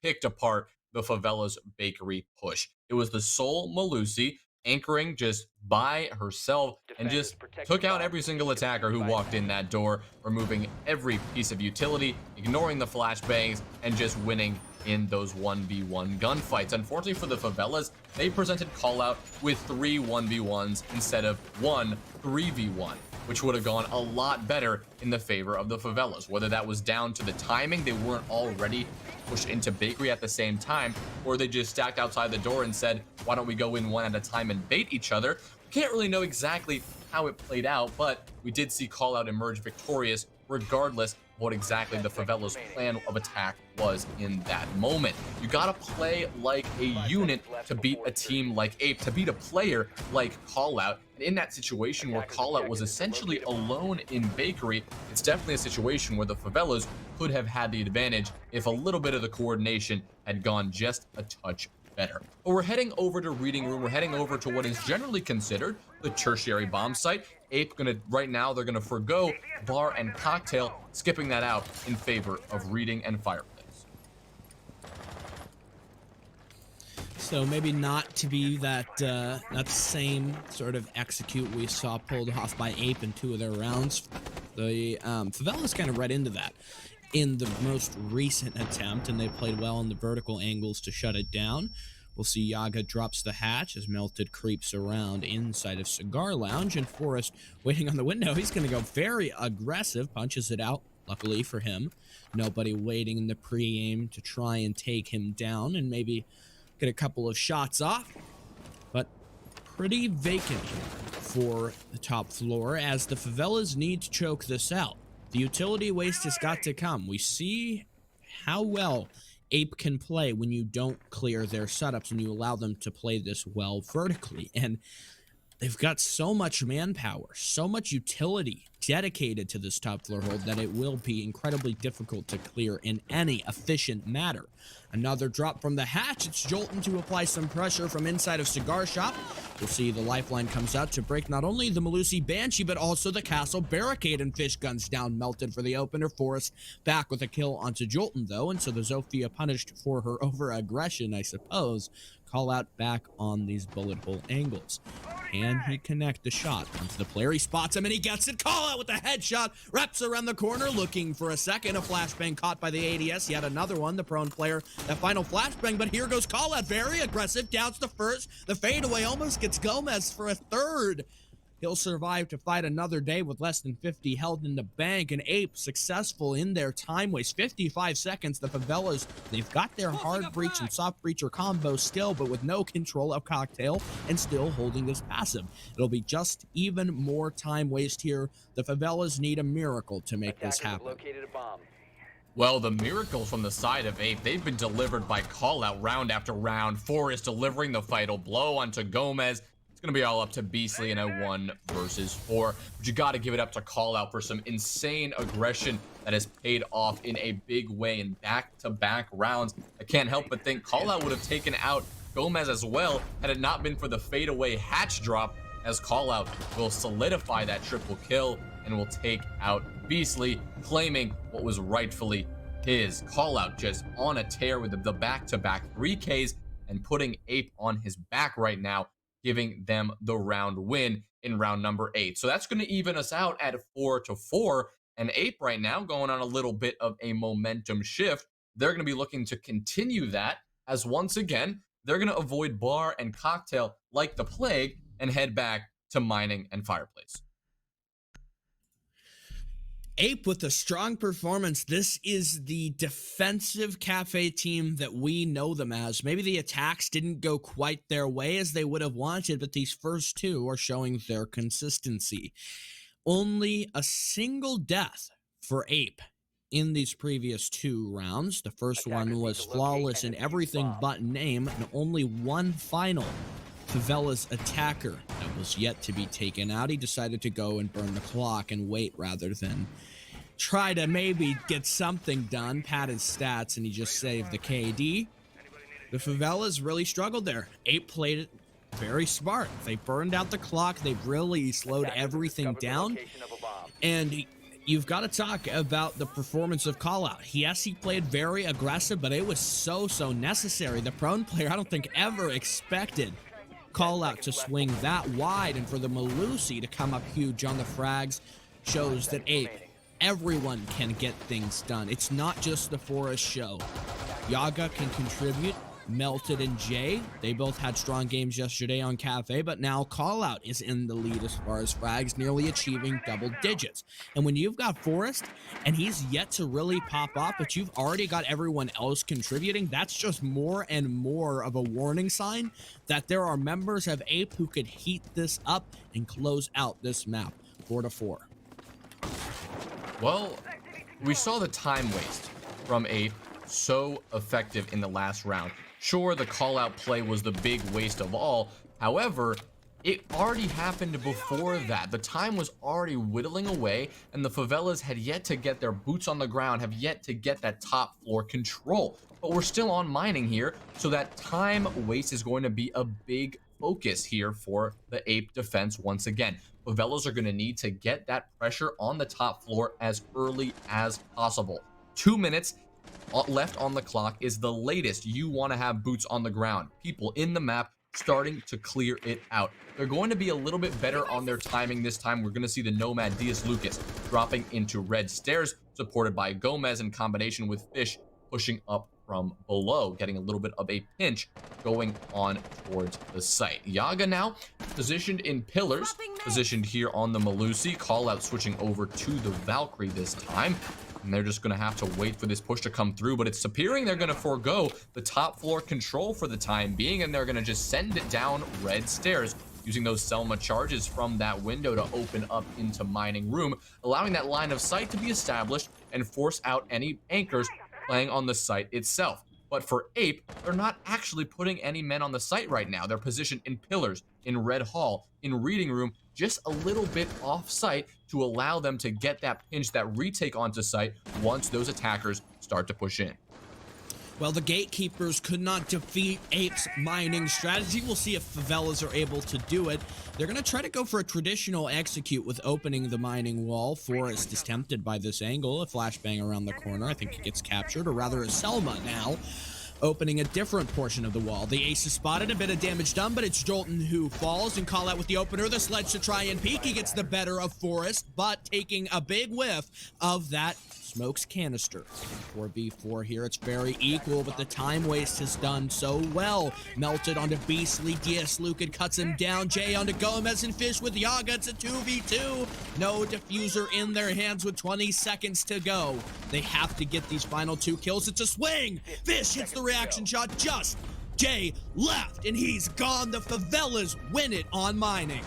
picked apart the Favelas bakery push. It was the sole Malusi anchoring just by herself and just took out every single attacker who walked in that door, removing every piece of utility, ignoring the flashbangs, and just winning in those 1v1 gunfights. Unfortunately for the Favelas, they presented Call Out with 3 1v1s instead of 1 3v1, which would have gone a lot better in the favor of the Favelas. Whether that was down to the timing, they weren't already pushed into bakery at the same time, or they just stacked outside the door and said, why don't we go in 1 at a time and bait each other? We can't really know exactly how it played out, but we did see Call Out emerge victorious regardless what exactly the Favelas' plan of attack was in that moment. You gotta play like a unit to beat a team like Ape, to beat a player like Call Out. And in that situation where Call Out was essentially alone in bakery, it's definitely a situation where the Favelas could have had the advantage if a little bit of the coordination had gone just a touch better. But we're heading over to Reading Room. We're heading over to what is generally considered the tertiary bomb site. Ape right now they're gonna forgo bar and cocktail, skipping that out in favor of Reading and Fireplace.
So maybe not to be that same sort of execute we saw pulled off by Ape in 2 of their rounds. The Favelas kind of read into that in the most recent attempt, and they played well on the vertical angles to shut it down. We'll see Yaga drops the hatch as Melted creeps around inside of Cigar Lounge, and Forrest waiting on the window. He's going to go very aggressive, punches it out. Luckily for him, nobody waiting in the pre-aim to try and take him down and maybe get a couple of shots off. But pretty vacant for the top floor as the Favelas need to choke this out. The utility waste has got to come. We see how well Ape can play when you don't clear their setups and you allow them to play this well vertically. And they've got so much manpower, so much utility dedicated to this top floor hold that it will be incredibly difficult to clear in any efficient manner. Another drop from the hatch. It's Jolton to apply some pressure from inside of Cigar Shop. We'll see the lifeline comes out to break not only the Malusi Banshee, but also the castle barricade, and Fish guns down Melted for the opener. Forrest back with a kill onto Jolton, though, and so the Zofia punished for her over-aggression, I suppose. Call out back on these bullet hole angles. Can he connect the shot onto the player? He spots him and he gets it. Call out with a headshot. Wraps around the corner looking for a second. A flashbang caught by the ADS. Yet another one. The prone player. That final flashbang. But here goes Call out. Very aggressive. Downs the first. The fadeaway almost gets Gomez for a third. He'll survive to fight another day with less than 50 held in the bank. And Ape successful in their time waste. 55 seconds. The Favelas, they've got their hard breach and soft breacher combo still, but with no control of Cocktail and still holding this passive. It'll be just even more time waste here. The Favelas need a miracle to make this happen.
Well, the miracles from the side of Ape, they've been delivered by Call out round after round. Forrest delivering the fatal blow onto Gomez. It's going to be all up to Beastly in a 1 versus 4. But you got to give it up to Call out for some insane aggression that has paid off in a big way in back-to-back rounds. I can't help but think Call out would have taken out Gomez as well had it not been for the fadeaway hatch drop, as Call out will solidify that triple kill and will take out Beastly, claiming what was rightfully his. Call out just on a tear with the back-to-back 3Ks and putting Ape on his back right now, giving them the round win in round number 8. So that's going to even us out at 4-4. And Ape right now going on a little bit of a momentum shift. They're going to be looking to continue that, as once again, they're going to avoid Bar and Cocktail like the plague and head back to Mining and Fireplace.
Ape with a strong performance. This is the defensive cafe team that we know them as. Maybe the attacks didn't go quite their way as they would have wanted, but these first two are showing their consistency. Only a single death for Ape in these previous 2 rounds. The first one was flawless in everything but name, and only one final Favela's attacker that was yet to be taken out. He decided to go and burn the clock and wait rather than try to maybe get something done, pad his stats, and he just saved the KD. The Favelas really struggled there. Ape played it very smart. They burned out the clock. They really slowed everything down. And you've got to talk about the performance of Call out. Yes, he played very aggressive, but it was so necessary. The prone player, I don't think, ever expected Call out to swing that wide, and for the Malusi to come up huge on the frags shows that Ape, everyone can get things done. It's not just the Forest show. Yaga can contribute. Melted and Jay, they both had strong games yesterday on Cafe, but now Call out is in the lead as far as frags, nearly achieving double digits. And when you've got Forest and he's yet to really pop up, but you've already got everyone else contributing, that's just more and more of a warning sign that there are members of Ape who could heat this up and close out this map 4-4.
Well, we saw the time waste from Ape so effective in the last round. Sure, the call-out play was the big waste of all. However, it already happened before that. The time was already whittling away, and the Favelas had yet to get their boots on the ground, have yet to get that top floor control. But we're still on Mining here, so that time waste is going to be a big focus here for the Ape defense once again. Favelas are going to need to get that pressure on the top floor as early as possible. 2 minutes left on the clock is the latest you want to have boots on the ground. People in the map starting to clear it out. They're going to be a little bit better on their timing this time. We're going to see the Nomad Diaz Lucas dropping into red stairs, supported by Gomez in combination with Fish pushing up from below, getting a little bit of a pinch going on towards the site. Yaga now positioned in pillars, positioned here on the Malusi. Call out switching over to the Valkyrie this time. And they're just going to have to wait for this push to come through, but it's appearing they're going to forego the top floor control for the time being, and they're going to just send it down red stairs, using those Selma charges from that window to open up into mining room, allowing that line of sight to be established and force out any anchors playing on the site itself. But for Ape, they're not actually putting any men on the site right now. They're positioned in pillars, in red hall, in reading room, just a little bit off site to allow them to get that pinch, that retake onto site once those attackers start to push in.
Well, the gatekeepers could not defeat Ape's mining strategy. We'll see if Favelas are able to do it. They're going to try to go for a traditional execute with opening the mining wall. Forrest is tempted by this angle. A flashbang around the corner. I think he gets captured, or rather a Selma now, opening a different portion of the wall. The ace is spotted, a bit of damage done, but it's Jolton who falls and call out with the opener. The sledge to try and peek. He gets the better of Forrest, but taking a big whiff of that smokes canister. 4v4 here. It's very equal, but the time waste has done so well. Melted onto Beastly. DS Lucan cuts him down. Jay onto Gomez and Fish with Yaga. It's a 2v2. No diffuser in their hands with 20 seconds to go. They have to get these final 2 kills. It's a swing. Fish hits the reaction shot just. Jay left, and he's gone. The Favelas win it on mining.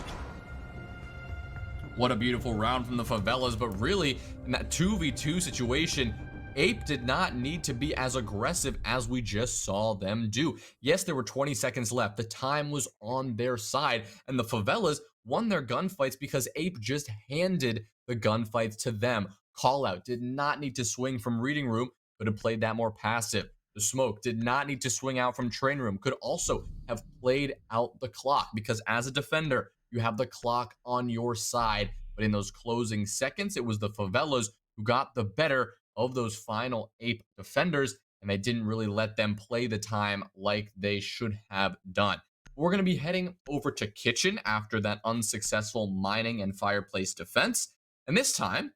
What a beautiful round from the Favelas, but really, in that 2v2 situation, Ape did not need to be as aggressive as we just saw them do. Yes, there were 20 seconds left. The time was on their side, and the Favelas won their gunfights because Ape just handed the gunfights to them. Call out did not need to swing from reading room, could have played that more passive. The smoke did not need to swing out from train room, could also have played out the clock, because as a defender, you have the clock on your side. But in those closing seconds, it was the Favelas who got the better of those final Ape defenders, and they didn't really let them play the time like they should have done. We're going to be heading over to Kitchen after that unsuccessful mining and fireplace defense. And this time,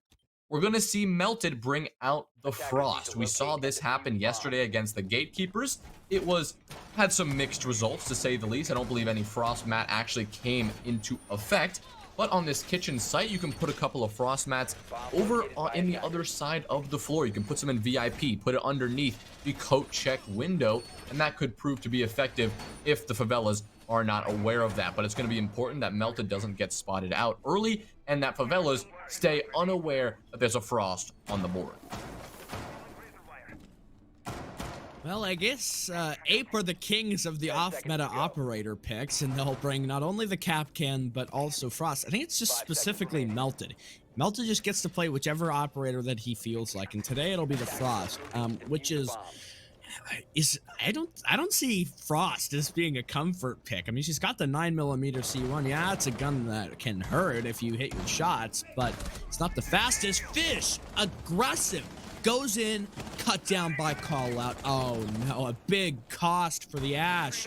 we're going to see Melted bring out the Frost. We saw this happen yesterday against the Gatekeepers. It had some mixed results, to say the least. I don't believe any Frost mat actually came into effect. But on this Kitchen site, you can put a couple of Frost mats over in the other side of the floor. You can put some in VIP, put it underneath the coat check window, and that could prove to be effective if the Favelas are not aware of that. But it's going to be important that Melted doesn't get spotted out early, and that Favelas stay unaware that there's a Frost on the board.
Well, I guess Ape are the kings of the off-meta operator picks, and they'll bring not only the Capcan, but also Frost. I think it's just specifically Melted. Melted just gets to play whichever operator that he feels like, and today it'll be the Frost, which I don't see Frost as being a comfort pick. I mean, she's got the 9mm C1. Yeah, it's a gun that can hurt if you hit your shots, but it's not the fastest. Fish, aggressive, goes in, cut down by call out. Oh no, a big cost for the Ash.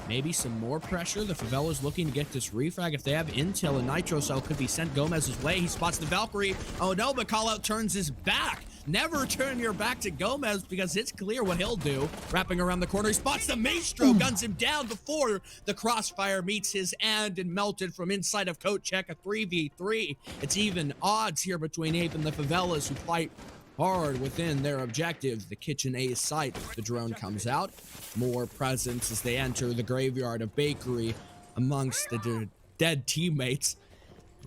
Maybe some more pressure. The Favelas looking to get this refrag. If they have intel, a nitro cell could be sent Gomez's way. He spots the Valkyrie. Oh no, but call out turns his back. Never turn your back to Gomez, because it's clear what he'll do. Wrapping around the corner, he spots the Maestro, guns him down before the crossfire meets his hand, and Melted from inside of coat check, a 3v3. It's even odds here between Ape and the Favelas, who fight hard within their objectives. The Kitchen A site, the drone comes out. More presence as they enter the graveyard of Bakery amongst the dead teammates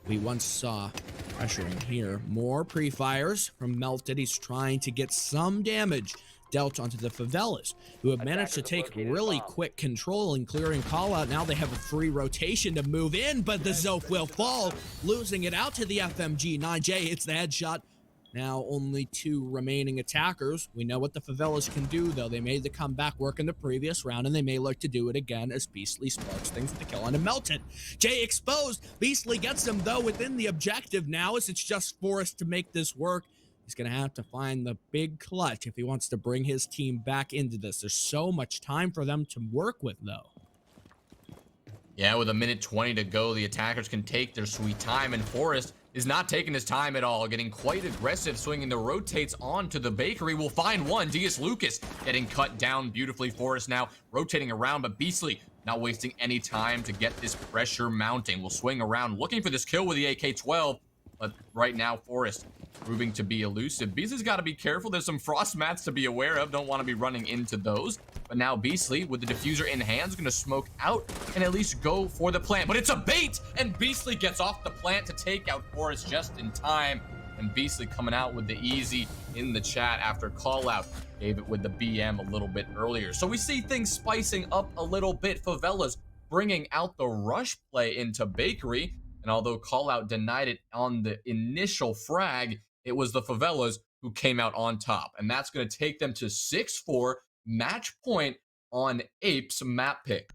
we once saw pressuring here. More pre-fires from Melted. He's trying to get some damage dealt onto the Favelas, who have managed to take really quick control and clearing call out. Now they have a free rotation to move in, but the Zope will fall, losing it out to the FMG. 9J hits the headshot. Now only 2 remaining attackers. We know what the Favelas can do, though. They made the comeback work in the previous round, and they may look to do it again as Beastly sparks things with the kill on him. Melted. Jay exposed. Beastly gets him, though, within the objective now, as it's just Forrest to make this work. He's going to have to find the big clutch if he wants to bring his team back into this. There's so much time for them to work with, though.
Yeah, with a minute 20 to go, the attackers can take their sweet time, and Forrest is not taking his time at all, getting quite aggressive, swinging the rotates onto the bakery. We'll find one. DS Lucas getting cut down beautifully. Forrest now rotating around, but Beastly not wasting any time to get this pressure mounting. We'll swing around looking for this kill with the AK-12, but right now Forrest proving to be elusive. Beastly's got to be careful. There's some frost mats to be aware of. Don't want to be running into those. But now Beastly, with the diffuser in hand, is going to smoke out and at least go for the plant. But it's a bait, and Beastly gets off the plant to take out Forrest just in time. And Beastly coming out with the easy in the chat after call out. Gave it with the BM a little bit earlier. So we see things spicing up a little bit. FAVELAS bringing out the rush play into Bakery. And although call out denied it on the initial frag, it was the FAVELAS who came out on top. And that's going to take them to 6-4, match point on APE's map pick.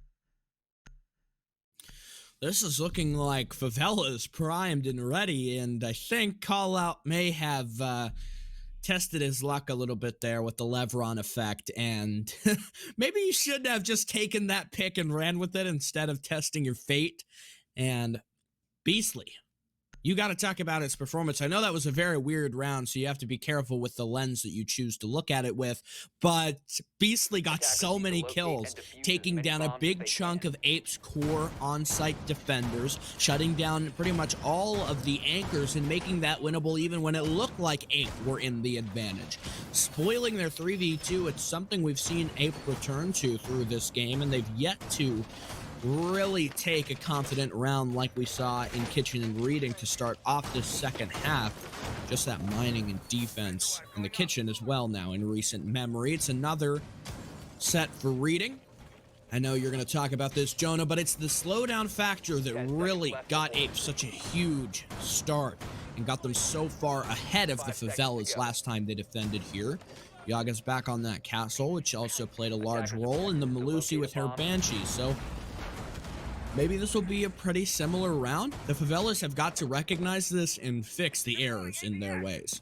This is looking like FAVELAS primed and ready, and I think Callout may have tested his luck a little bit there with the Levron effect, and maybe you should have just taken that pick and ran with it instead of testing your fate. And Beastly, you got to talk about its performance. I know that was a very weird round, so you have to be careful with the lens that you choose to look at it with, but Beastly got so many kills, taking down a big chunk of APE's core on-site defenders, shutting down pretty much all of the anchors and making that winnable even when it looked like APE were in the advantage. Spoiling their 3v2, it's something we've seen APE return to through this game, and they've yet to really take a confident round like we saw in Kitchen and Reading to start off this second half. Just that mining and defense in the Kitchen as well now in recent memory. It's another set for Reading. I know you're going to talk about this, Jonah, but it's the slowdown factor that really got APE such a huge start and got them so far ahead of the FAVELAS last time they defended here. Yaga's back on that castle, which also played a large role in the Malusi with her Banshee, so maybe this will be a pretty similar round. The FAVELAS have got to recognize this and fix the errors in their ways.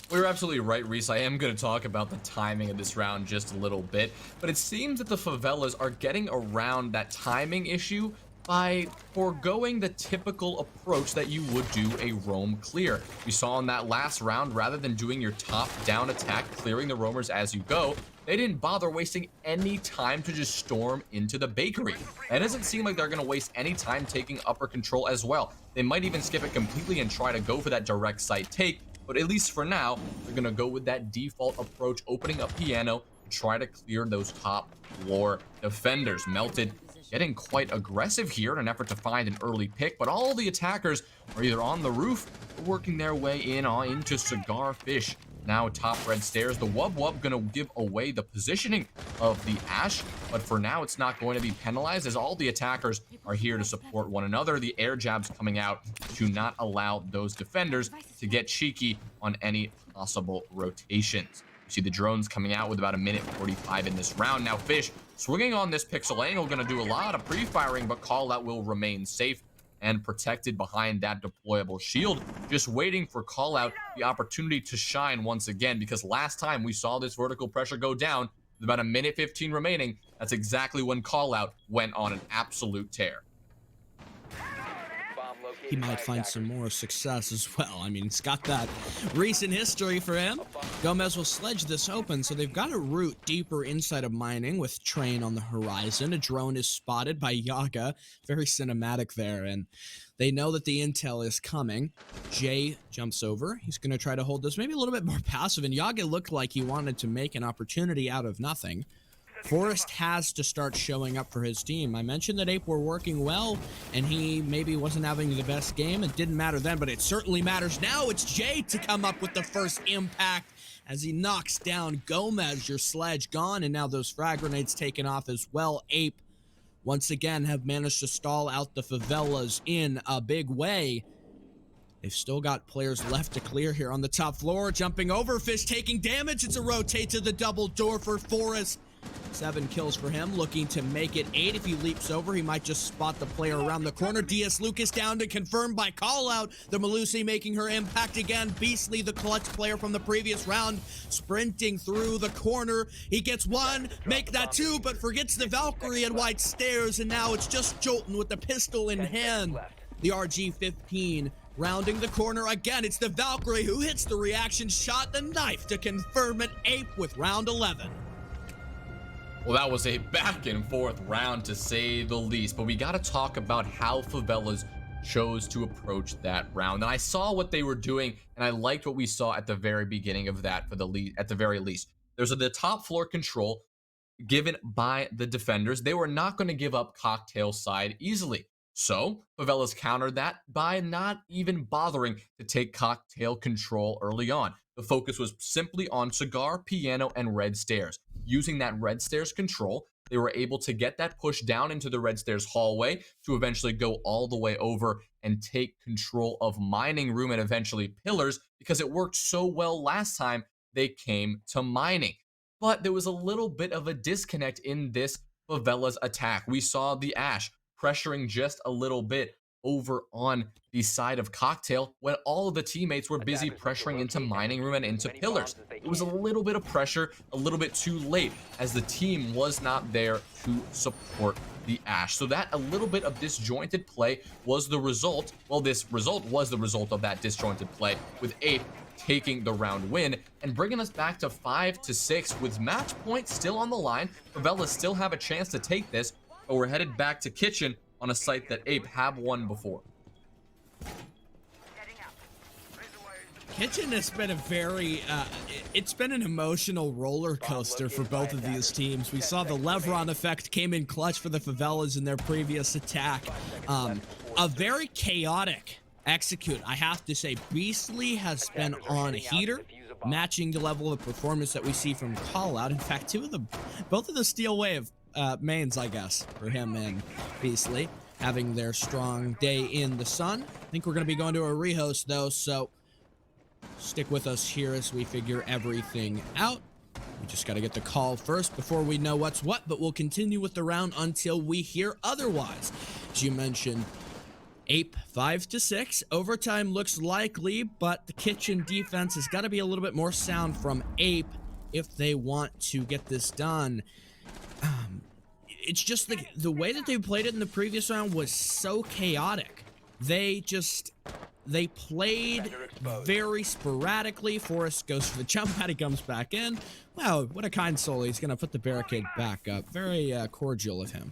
We're absolutely right, Reese. I am going to talk about the timing of this round just a little bit, but it seems that the FAVELAS are getting around that timing issue by foregoing the typical approach that you would do a roam clear. We saw in that last round, rather than doing your top-down attack, clearing the roamers as you go, they didn't bother wasting any time to just storm into the bakery. It doesn't seem like they're going to waste any time taking upper control as well. They might even skip it completely and try to go for that direct site take, but at least for now, they're going to go with that default approach, opening up piano to try to clear those top floor defenders. Melted getting quite aggressive here in an effort to find an early pick, but all the attackers are either on the roof or working their way in into Cigar Fish. Now top red stairs, the Wub gonna give away the positioning of the Ash, but for now it's not going to be penalized as all the attackers are here to support one another. The air jabs coming out to not allow those defenders to get cheeky on any possible rotations. You see the drones coming out with about a minute 45 in this round. Now Fish swinging on this pixel angle, gonna do a lot of pre-firing, but call out will remain safe and protected behind that deployable shield, just waiting for call out the opportunity to shine once again, because last time we saw this vertical pressure go down with about a minute 15 remaining, that's exactly when call out went on an absolute tear.
He might find some more success as well. I mean, it's got that recent history for him. Gomez will sledge this open, so they've got a route deeper inside of mining with Train on the horizon. A drone is spotted by Yaga. Very cinematic there, and they know that the intel is coming. Jay jumps over. He's going to try to hold this maybe a little bit more passive, and Yaga looked like he wanted to make an opportunity out of nothing. Forrest has to start showing up for his team. I mentioned that APE were working well, and he maybe wasn't having the best game. It didn't matter then, but it certainly matters now. It's Jay to come up with the first impact as he knocks down Gomez. Your sledge gone, and now those frag grenades taken off as well. APE, once again, have managed to stall out the FAVELAS in a big way. They've still got players left to clear here on the top floor. Jumping over, Fish taking damage. It's a rotate to the double door for Forrest. 7 kills for him, looking to make it 8. If he leaps over, he might just spot the player around the corner. DS Lucas down to confirm by call out. The Malusi making her impact again. Beastly, the clutch player from the previous round, sprinting through the corner. He gets 1, make that 2, but forgets the Valkyrie and White Stairs, and now it's just Jolton with the pistol in hand. The RG-15 Rounding the corner again, it's the Valkyrie who hits the reaction shot, the knife to confirm an APE with round 11.
Well, that was a back and forth round to say the least, but we got to talk about how Favelas chose to approach that round. And I saw what they were doing, and I liked what we saw at the very beginning of that at the very least. There's the top floor control given by the defenders. They were not going to give up Cocktail side easily. So Favelas countered that by not even bothering to take Cocktail control early on. The focus was simply on Cigar, Piano, and Red Stairs. Using that Red Stairs control, they were able to get that push down into the Red Stairs hallway to eventually go all the way over and take control of Mining Room and eventually Pillars, because it worked so well last time they came to mining. But there was a little bit of a disconnect in this Favelas attack. We saw the Ash pressuring just a little bit over on the side of Cocktail when all of the teammates were busy pressuring into Mining Room and into Pillars. It was a little bit of pressure, a little bit too late, as the team was not there to support the Ash. So that a little bit of disjointed play was the result. Well, this result was the result of that disjointed play, with APE taking the round win and bringing us back to 5-6 with match point still on the line. Favelas still have a chance to take this, but we're headed back to Kitchen on a site that APE have won before.
Kitchen has been a very, it's been an emotional roller coaster for both of these teams. We saw the Levron effect came in clutch for the Favelas in their previous attack. A very chaotic execute, I have to say. Beastly has been on a heater, matching the level of performance that we see from Callout. In fact, both of the Steel Wave mains, I guess, for him and Beastly, having their strong day in the sun. I think we're going to be going to a rehost, though, so stick with us here as we figure everything out. We just got to get the call first before we know what's what, but we'll continue with the round until we hear otherwise. As you mentioned, APE 5-6. Overtime looks likely, but the Kitchen defense has got to be a little bit more sound from APE if they want to get this done. It's just the way that they played it in the previous round was so chaotic. They played very sporadically. Forrest goes for the jump pad, he comes back in. Wow, what a kind soul. He's going to put the barricade back up. Very cordial of him.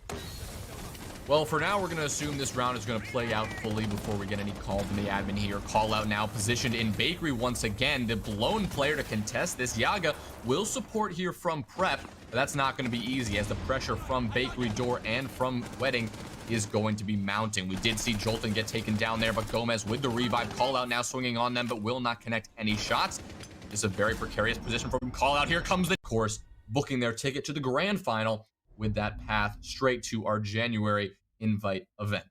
Well, for now, we're going to assume this round is going to play out fully before we get any call from the admin here. Call out now positioned in Bakery once again. The blown player to contest this. Yaga will support here from Prep, but that's not going to be easy as the pressure from Bakery Door and from Wedding is going to be mounting. We did see Jolton get taken down there, but Gomez with the revive. Call out now swinging on them, but will not connect any shots. It's a very precarious position from Call out. Here comes the course, booking their ticket to the grand final with that path straight to our January invite event.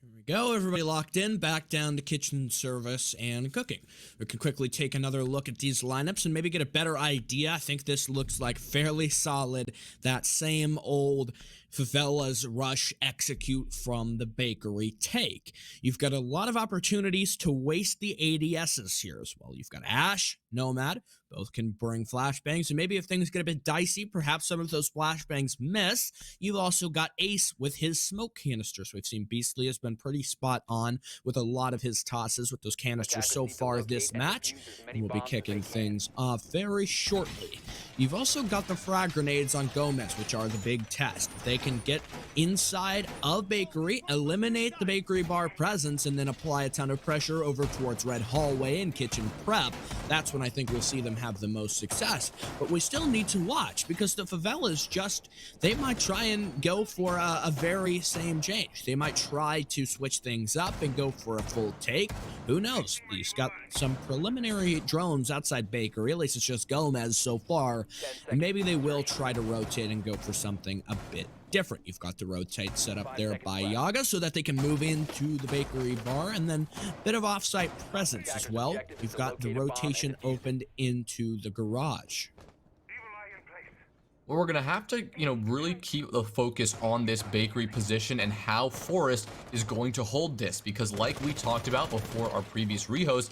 Here we go, everybody locked in, back down to kitchen service and cooking. We can quickly take another look at these lineups and maybe get a better idea. I think this looks like fairly solid, that same old Favelas rush execute from the Bakery take. You've got a lot of opportunities to waste the ADSs here as well. You've got Ash, Nomad, both can bring flashbangs, and maybe if things get a bit dicey, perhaps some of those flashbangs miss. You've also got Ace with his smoke canisters. We've seen Beastly has been pretty spot on with a lot of his tosses with those canisters so far this match, and we'll be kicking things off very shortly. You've also got the frag grenades on Gomez, which are the big test. If they can get inside of Bakery, eliminate the Bakery bar presence, and then apply a ton of pressure over towards Red Hallway and Kitchen Prep, that's when I think we'll see them have the most success. But we still need to watch, because the Favelas they might try and go for a very same change. They might try to switch things up and go for a full take. Who knows? He's got some preliminary drones outside Bakery, at least it's just Gomez so far, and maybe they will try to rotate and go for something a bit different. You've got the rotate set up there by Yaga so that they can move into the Bakery bar, and then a bit of offsite presence as well. You've got the rotation opened into the garage.
Well, we're going to have to, really keep the focus on this Bakery position and how Forrest is going to hold this, because like we talked about before our previous rehost,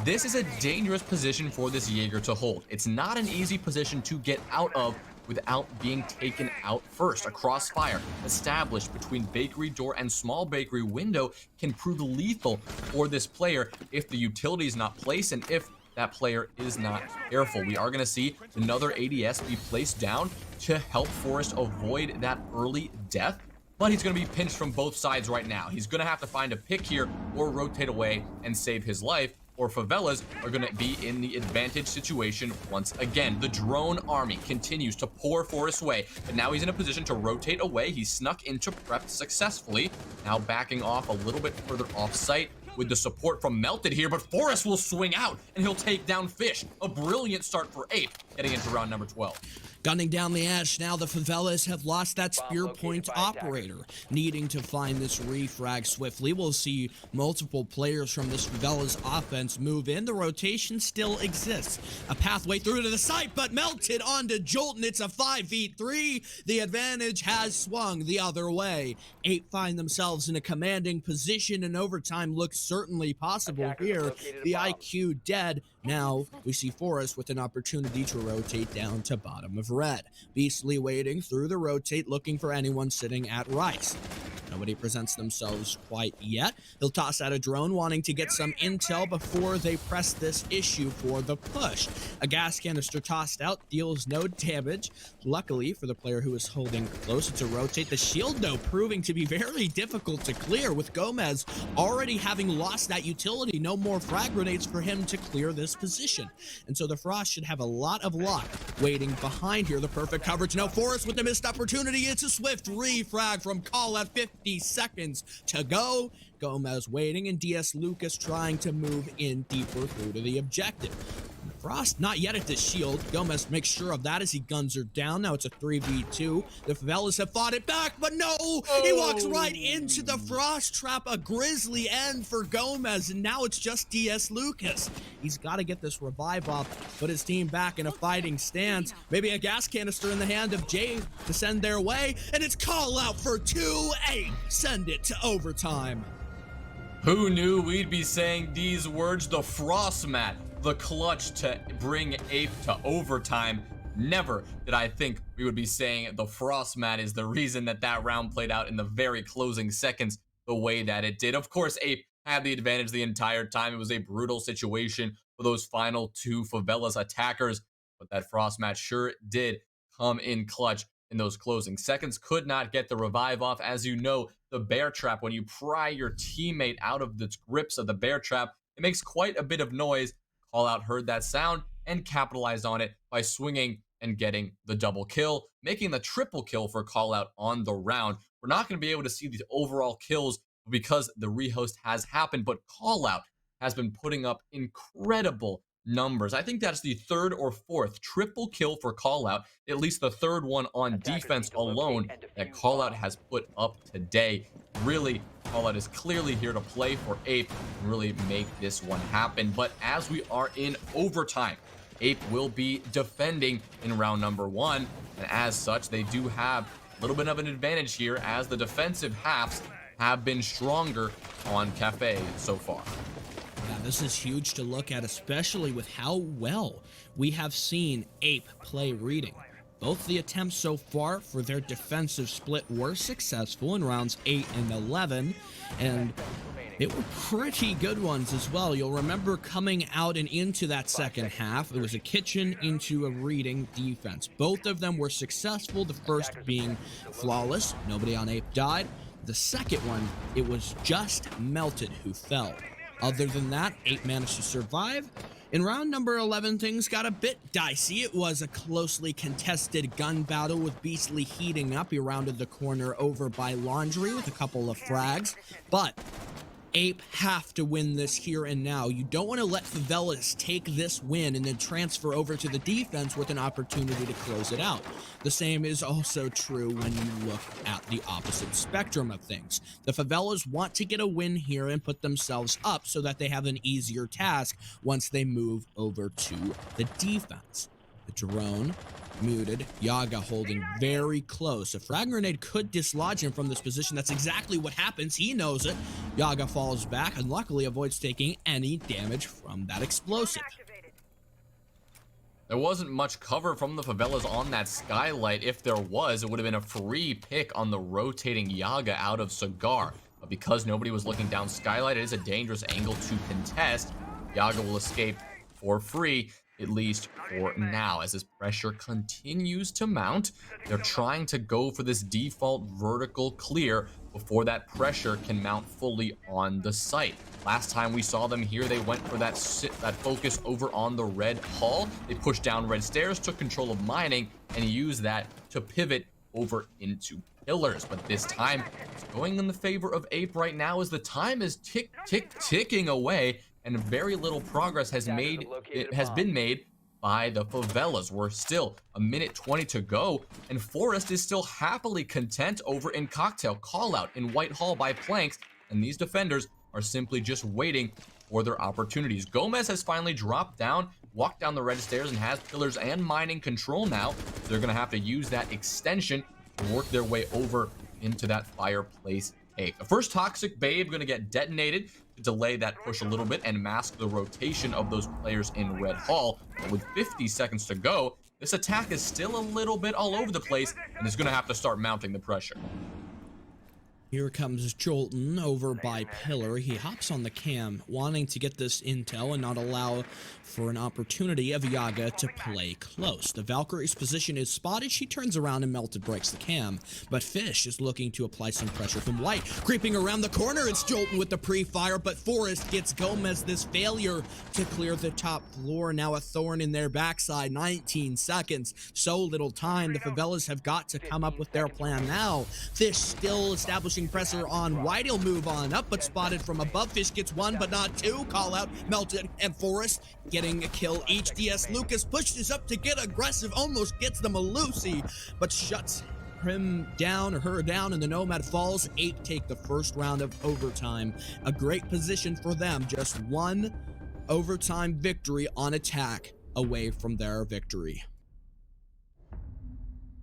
this is a dangerous position for this Jaeger to hold. It's not an easy position to get out of without being taken out first. A crossfire established between bakery door and small bakery window can prove lethal for this player if the utility is not placed and if that player is not careful. We are going to see another ADS be placed down to help Forrest avoid that early death. But he's going to be pinched from both sides right now. He's going to have to find a pick here or rotate away and save his life, or Favelas are going to be in the advantage situation once again. The drone army continues to pour Forrest's way, but now he's in a position to rotate away. He snuck into prep successfully, now backing off a little bit further off site with the support from Melted here, but Forrest will swing out and he'll take down Fish. A brilliant start for Ape getting into round number 12.
Gunning down the Ash, now the Favelas have lost that spear point operator. Needing to find this refrag swiftly, we'll see multiple players from this Favelas offense move in. The rotation still exists. A pathway through to the site, but Melted onto Jolton. It's a 5v3. The advantage has swung the other way. Ape find themselves in a commanding position, and overtime looks certainly possible here. The IQ dead. Now we see Forrest with an opportunity to rotate down to bottom of red. Beastly waiting through the rotate, looking for anyone sitting at Rice. Nobody presents themselves quite yet. He'll toss out a drone, wanting to get some intel before they press this issue for the push. A gas canister tossed out deals no damage. Luckily for the player who is holding close to rotate, the shield though proving to be very difficult to clear, with Gomez already having lost that utility. No more frag grenades for him to clear this position. And so the Frost should have a lot of luck waiting behind here. The perfect coverage. No, Forrest with the missed opportunity. It's a swift refrag from Call at 50 seconds to go. Gomez waiting, and DS Lucas trying to move in deeper through to the objective. Frost not yet at the shield. Gomez makes sure of that as he guns her down. Now it's a 3v2. The Favelas have fought it back, but no! He walks right into the Frost trap. A grisly end for Gomez, and now it's just DS Lucas. He's got to get this revive off, put his team back in a fighting stance. Maybe a gas canister in the hand of Jay to send their way, and it's call out for 2-8. Send it to overtime.
Who knew we'd be saying these words? The Frost mat, the clutch to bring Ape to overtime. Never did I think we would be saying the Frost mat is the reason that that round played out in the very closing seconds the way that it did. Of course, Ape had the advantage the entire time. It was a brutal situation for those final two Favelas attackers, but that Frost mat sure did come in clutch in those closing seconds. Could not get the revive off. As you know, the bear trap, when you pry your teammate out of the grips of the bear trap, it makes quite a bit of noise. Call out heard that sound and capitalized on it by swinging and getting the double kill, making the triple kill for Call out on the round. We're not going to be able to see the overall kills because the rehost has happened, but Call out has been putting up incredible numbers. I think that's the third or fourth triple kill for Call out, at least the third one on defense alone that Call out has put up today. Really, Call out is clearly here to play for Ape and really make this one happen. But as we are in overtime, Ape will be defending in round number 1, and as such, they do have a little bit of an advantage here as the defensive halves have been stronger on Cafe so far.
Yeah, this is huge to look at, especially with how well we have seen Ape play reading. Both the attempts so far for their defensive split were successful in rounds 8 and 11, and they were pretty good ones as well. You'll remember coming out and into that second half, it was a kitchen into a reading defense. Both of them were successful, the first being flawless. Nobody on Ape died. The second one, it was just Melted who fell. Other than that, Ape managed to survive. In round number 11, things got a bit dicey. It was a closely contested gun battle with Beastly heating up. He rounded the corner over by Laundry with a couple of frags, but Ape have to win this here and now. You don't want to let Favelas take this win and then transfer over to the defense with an opportunity to close it out. The same is also true when you look at the opposite spectrum of things. The Favelas want to get a win here and put themselves up so that they have an easier task once they move over to the defense. The drone muted, Yaga holding very close. A frag grenade could dislodge him from this position. That's exactly what happens. He knows it. Yaga falls back and luckily avoids taking any damage from that explosive.
There wasn't much cover from the Favelas on that skylight. If there was, it would have been a free pick on the rotating Yaga out of Cigar. But because nobody was looking down skylight, it is a dangerous angle to contest. Yaga will escape for free, at least for now, as this pressure continues to mount. They're trying to go for this default vertical clear before that pressure can mount fully on the site. Last time we saw them here, they went for that focus over on the red hall. They pushed down red stairs, took control of mining, and used that to pivot over into pillars. But this time, it's going in the favor of Ape right now, as the time is ticking away, and very little progress has been made by the Favelas. We're still a minute 20 to go, and Forrest is still happily content over in Cocktail. Call out in White Hall by Planks, and these defenders are simply just waiting for their opportunities. Gomez has finally dropped down, walked down the red stairs, and has pillars and mining control now. They're going to have to use that extension to work their way over into that fireplace take. The first Toxic Babe going to get detonated to delay that push a little bit and mask the rotation of those players in Red Hall. But with 50 seconds to go, this attack is still a little bit all over the place and is going to have to start mounting the pressure.
Here comes Jolton over by Pillar. He hops on the cam, wanting to get this intel and not allow for an opportunity of Yaga to play close. The Valkyrie's position is spotted. She turns around and Melted breaks the cam, but Fish is looking to apply some pressure from White. Creeping around the corner, it's Jolton with the pre-fire, but Forrest gets Gomez this failure to clear the top floor. Now a thorn in their backside. 19 seconds. So little time. The Favelas have got to come up with their plan now. Fish still establishing pressure on White. He'll move on up, but spotted from above. Fish gets one, but not two. Call out Melted and Forrest getting a kill each. DS Lucas pushes up to get aggressive, almost gets the Malusi, but shuts him down or her down, and the Nomad falls. Ape take the first round of overtime. A great position for them. Just one overtime victory on attack away from their victory.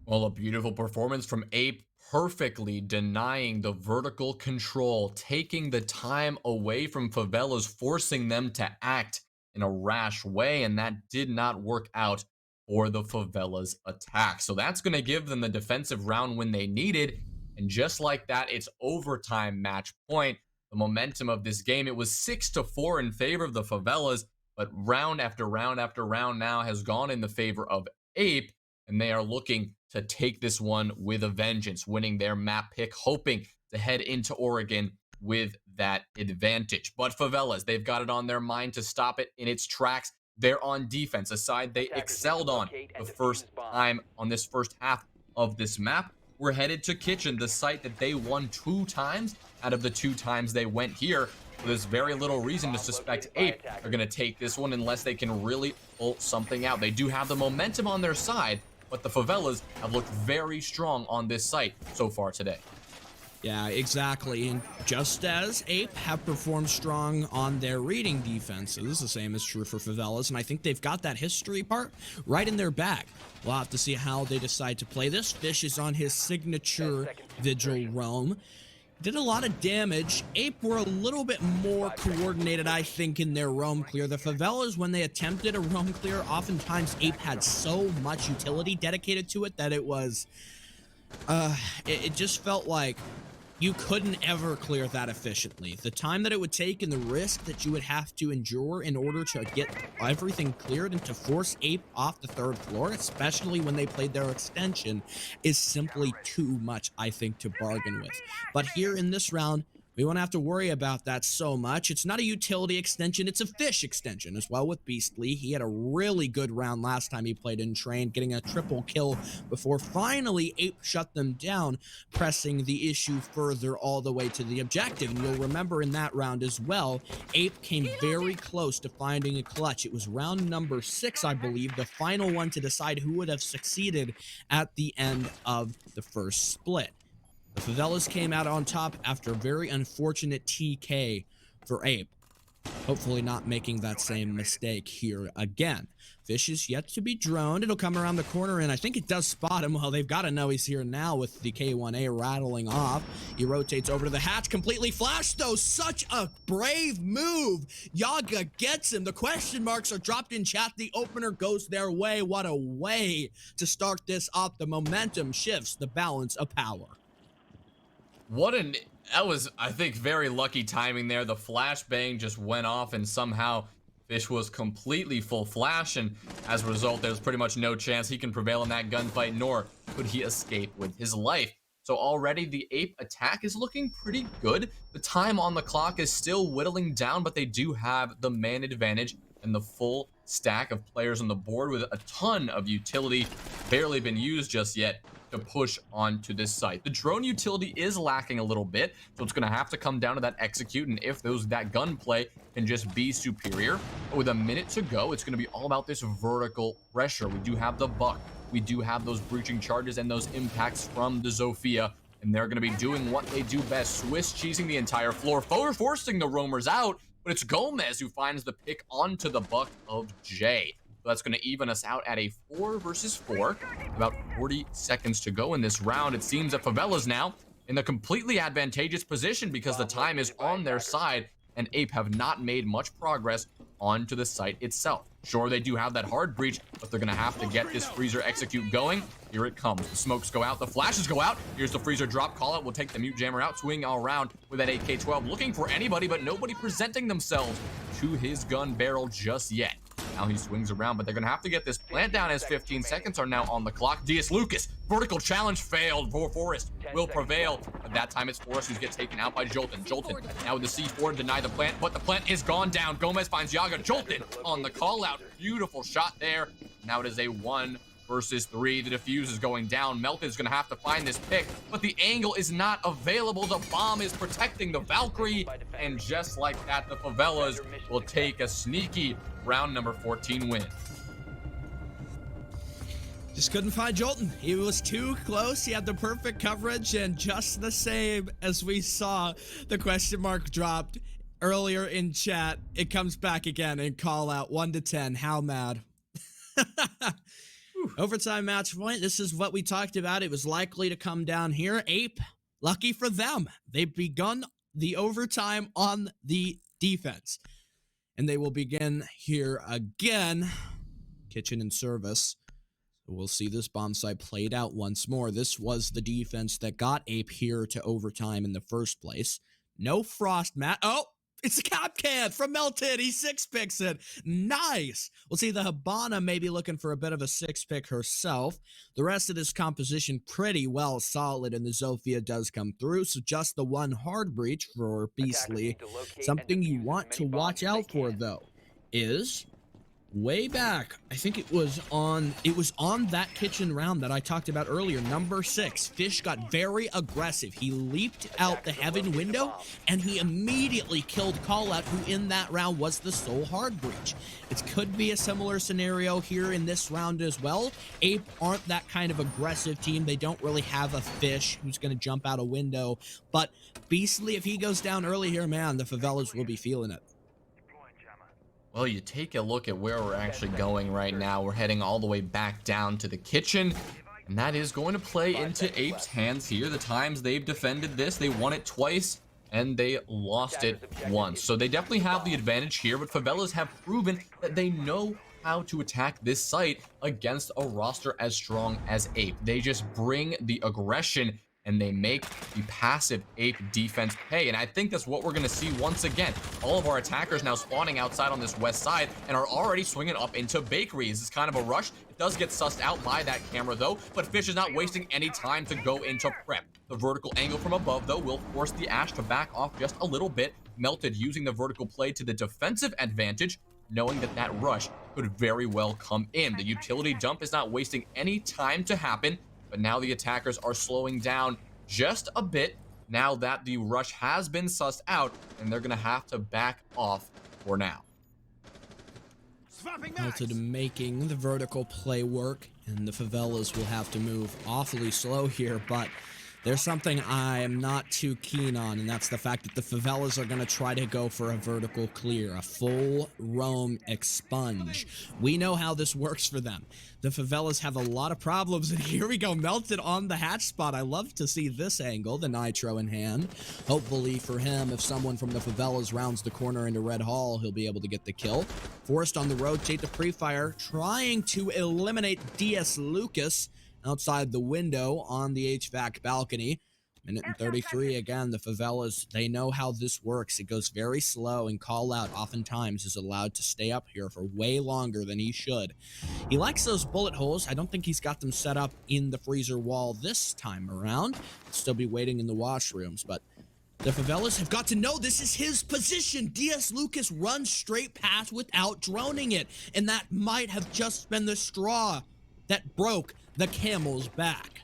Well, a beautiful performance from Ape, perfectly denying the vertical control, taking the time away from Favelas, forcing them to act in a rash way, and that did not work out for the Favelas attack. So that's going to give them the defensive round when they needed, and just like that, it's overtime match point. The momentum of this game, it was 6-4 in favor of the Favelas, but round after round after round now has gone in the favor of Ape, and they are looking to take this one with a vengeance, winning their map pick, hoping to head into Oregon with that advantage. But Favelas, they've got it on their mind to stop it in its tracks. They're on defense, a side they excelled on the first time on this first half of this map. We're headed to Kitchen, the site that they won 2 times out of the 2 times they went here. So there's very little reason to suspect Ape are going to take this one unless they can really pull something out. They do have the momentum on their side, but the Favelas have looked very strong on this site so far today.
Yeah, exactly. And just as Ape have performed strong on their reading defenses, the same is true for Favelas, and I think they've got that history part right in their bag. We'll have to see how they decide to play this. Fish is on his signature Vigil roam. Did a lot of damage. Ape were a little bit more coordinated, I think, in their roam clear. The Favelas, when they attempted a roam clear, oftentimes Ape had so much utility dedicated to it that it was, it just felt like you couldn't ever clear that efficiently. The time that it would take and the risk that you would have to endure in order to get everything cleared and to force Ape off the 3rd floor, especially when they played their extension, is simply too much, I think, to bargain with. But here in this round, we won't have to worry about that so much. It's not a utility extension, it's a Fish extension as well with Beastly. He had a really good round last time he played in Train, getting a triple kill before finally Ape shut them down, pressing the issue further all the way to the objective. And you'll remember in that round as well, Ape came very close to finding a clutch. It was round number 6, I believe, the final one to decide who would have succeeded at the end of the first split. The Favelas came out on top after a very unfortunate TK for Ape. Hopefully not making that same mistake here again. Fish is yet to be droned. It'll come around the corner, and I think it does spot him. Well, they've got to know he's here now with the K1A rattling off. He rotates over to the hatch, completely flashed, though. Such a brave move. Yaga gets him. The question marks are dropped in chat. The opener goes their way. What a way to start this off. The momentum shifts the balance of power.
That was, I think, very lucky timing there. The flashbang just went off, and somehow Fish was completely full flash, and as a result, there's pretty much no chance he can prevail in that gunfight, nor could he escape with his life. So already the Ape attack is looking pretty good. The time on the clock is still whittling down, but they do have the man advantage and the full stack of players on the board with a ton of utility barely been used just yet to push onto this site. The drone utility is lacking a little bit, so it's going to have to come down to that execute, and if that gunplay can just be superior. But with a minute to go, it's going to be all about this vertical pressure. We do have the buck, we do have those breaching charges and those impacts from the Zofia, and they're going to be doing what they do best, Swiss cheesing the entire floor, forcing the roamers out, but it's Gomez who finds the pick onto the buck of Jay. So that's going to even us out at a 4 versus 4. About 40 seconds to go in this round. It seems that FAVELAS now in a completely advantageous position because the time is on their side, and Ape have not made much progress onto the site itself. Sure, they do have that hard breach, but they're going to have to get this freezer execute going. Here it comes. The smokes go out. The flashes go out. Here's the freezer drop. Call out. We'll take the mute jammer out. Swing all around with that AK-12. Looking for anybody, but nobody presenting themselves to his gun barrel just yet. Now he swings around, but they're going to have to get this plant down as 15 seconds are now on the clock. DS Lucas, vertical challenge failed. Forrest will prevail. At that time, it's Forrest who gets taken out by Jolton. Jolton now with the C4 deny the plant, but the plant is gone down. Gomez finds Yaga. Jolton on the call out. Beautiful shot there. Now it is a 1 versus 3. The defuse is going down. Melted is going to have to find this pick, but the angle is not available. The bomb is protecting the Valkyrie, and just like that, the FAVELAS will take a sneaky round number 14 win.
Just couldn't find Jolton. He was too close. He had the perfect coverage, and just the same as we saw the question mark dropped earlier in chat, it comes back again and call out 1 to 10. How mad? Overtime match point. This is what we talked about. It was likely to come down here. Ape, lucky for them, they've begun the overtime on the defense, and they will begin here again. Kitchen and service. We'll see this bomb site played out once more. This was the defense that got Ape here to overtime in the first place. No frost mat. Oh, it's a cap can from Melted. He 6-picks it. Nice. We'll see the Habana maybe looking for a bit of a 6-pick herself. The rest of this composition pretty well solid, and the Zofia does come through. So just the one hard breach for Beastly. Something you want to watch out for, though, is way back, I think it was on that kitchen round that I talked about earlier, number 6. Fish got very aggressive. He leaped out the heaven window, and he immediately killed Callout, who in that round was the sole hard breach. It could be a similar scenario here in this round as well. Ape aren't that kind of aggressive team. They don't really have a Fish who's going to jump out a window, but Beastly, if he goes down early here, man, the FAVELAS will be feeling it.
Well, you take a look at where we're actually going right now. We're heading all the way back down to the kitchen, and that is going to play into Ape's hands here. The times they've defended this, they won it twice, and they lost it once. So they definitely have the advantage here, but FAVELAS have proven that they know how to attack this site against a roster as strong as Ape. They just bring the aggression, and they make the passive Ape defense pay. And I think that's what we're going to see once again. All of our attackers now spawning outside on this west side and are already swinging up into bakeries. It's kind of a rush. It does get sussed out by that camera, though, but Fish is not wasting any time to go into prep. The vertical angle from above, though, will force the Ash to back off just a little bit. Melted using the vertical play to the defensive advantage, knowing that that rush could very well come in. The utility dump is not wasting any time to happen, but now the attackers are slowing down just a bit now that the rush has been sussed out, and they're going to have to back off for now.
Melted making the vertical play work, and the FAVELAS will have to move awfully slow here, but There's something I am not too keen on, and that's the fact that the Favelas are going to try to go for a vertical clear, a full roam expunge. We know how this works for them. The Favelas have a lot of problems, and here we go, melted on the hatch spot. I love to see this angle, the nitro in hand. Hopefully for him, if someone from the Favelas rounds the corner into Red Hall, he'll be able to get the kill. Forced on the rotate to pre-fire, trying to eliminate DS Lucas outside the window on the HVAC balcony. Minute and 33 again, the Favelas, they know how this works. It goes very slow, and Call Out oftentimes is allowed to stay up here for way longer than he should. He likes those bullet holes. I don't think he's got them set up in the freezer wall this time around. He'll still be waiting in the washrooms, but the Favelas have got to know this is his position. DS Lucas runs straight past without droning it, and that might have just been the straw that broke the camel's back.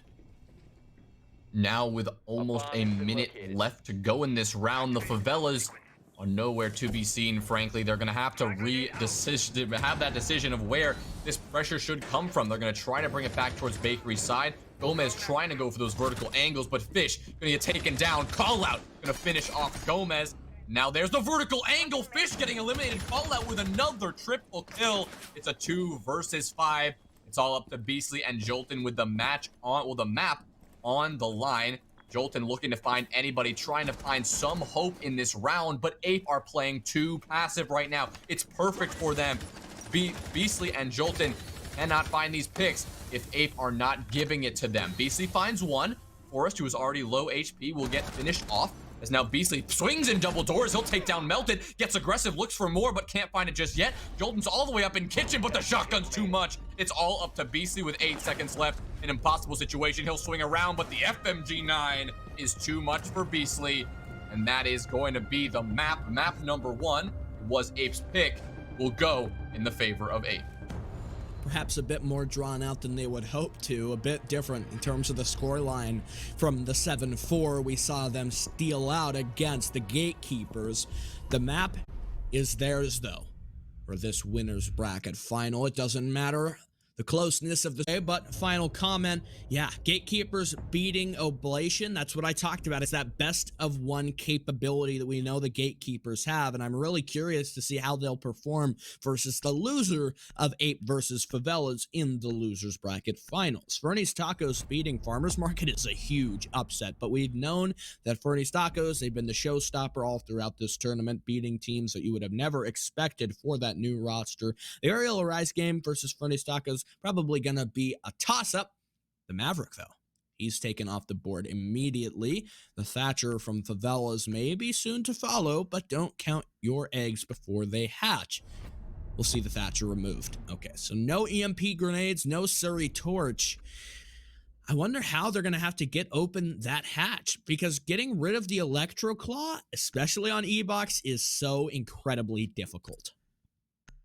Now with almost a minute left to go in this round, the Favelas are nowhere to be seen. Frankly, they're gonna have to have that decision of where this pressure should come from. They're gonna try to bring it back towards Bakery's side. Gomez trying to go for those vertical angles, but Fish gonna get taken down. Call Out gonna finish off Gomez. Now there's the vertical angle. Fish getting eliminated. Call Out with another triple kill. It's a 2 versus 5. It's all up to Beastly and Jolton with the match on, well, the map on the line. Jolton looking to find anybody, trying to find some hope in this round, but Ape are playing too passive right now. It's perfect for them. Beastly and Jolton cannot find these picks if Ape are not giving it to them. Beastly finds one. Forrest, who is already low HP, will get finished off. As now Beastly swings in double doors. He'll take down Melted, gets aggressive, looks for more, but can't find it just yet. Jolton's all the way up in kitchen, but the shotgun's too much. It's all up to Beastly with 8 seconds left. An impossible situation. He'll swing around, but the FMG9 is too much for Beastly. And that is going to be the map. Map number 1 was Ape's pick. Will go in the favor of Ape.
Perhaps a bit more drawn out than they would hope to, a bit different in terms of the scoreline from the 7-4 we saw them steal out against the Gatekeepers. The map is theirs, though, for this winner's bracket final. It doesn't matter the closeness of the day, but final comment, yeah, Gatekeepers beating Oblation, that's what I talked about. It's that best of one capability that we know the Gatekeepers have, and I'm really curious to see how they'll perform versus the loser of Ape versus Favelas in the losers bracket finals. Fernie's Tacos beating Farmers Market is a huge upset, but we've known that Fernie's Tacos, they've been the showstopper all throughout this tournament, beating teams that you would have never expected for that new roster. The Ariel Arise game versus Fernie's Tacos, probably gonna be a toss-up. The Maverick, though, he's taken off the board immediately. The Thatcher from Favelas may be soon to follow, but don't count your eggs before they hatch. We'll see the Thatcher removed. Okay, so no EMP grenades, no Surrey Torch. I wonder how they're gonna have to get open that hatch, because getting rid of the Electro Claw, especially on E-Box, is so incredibly difficult.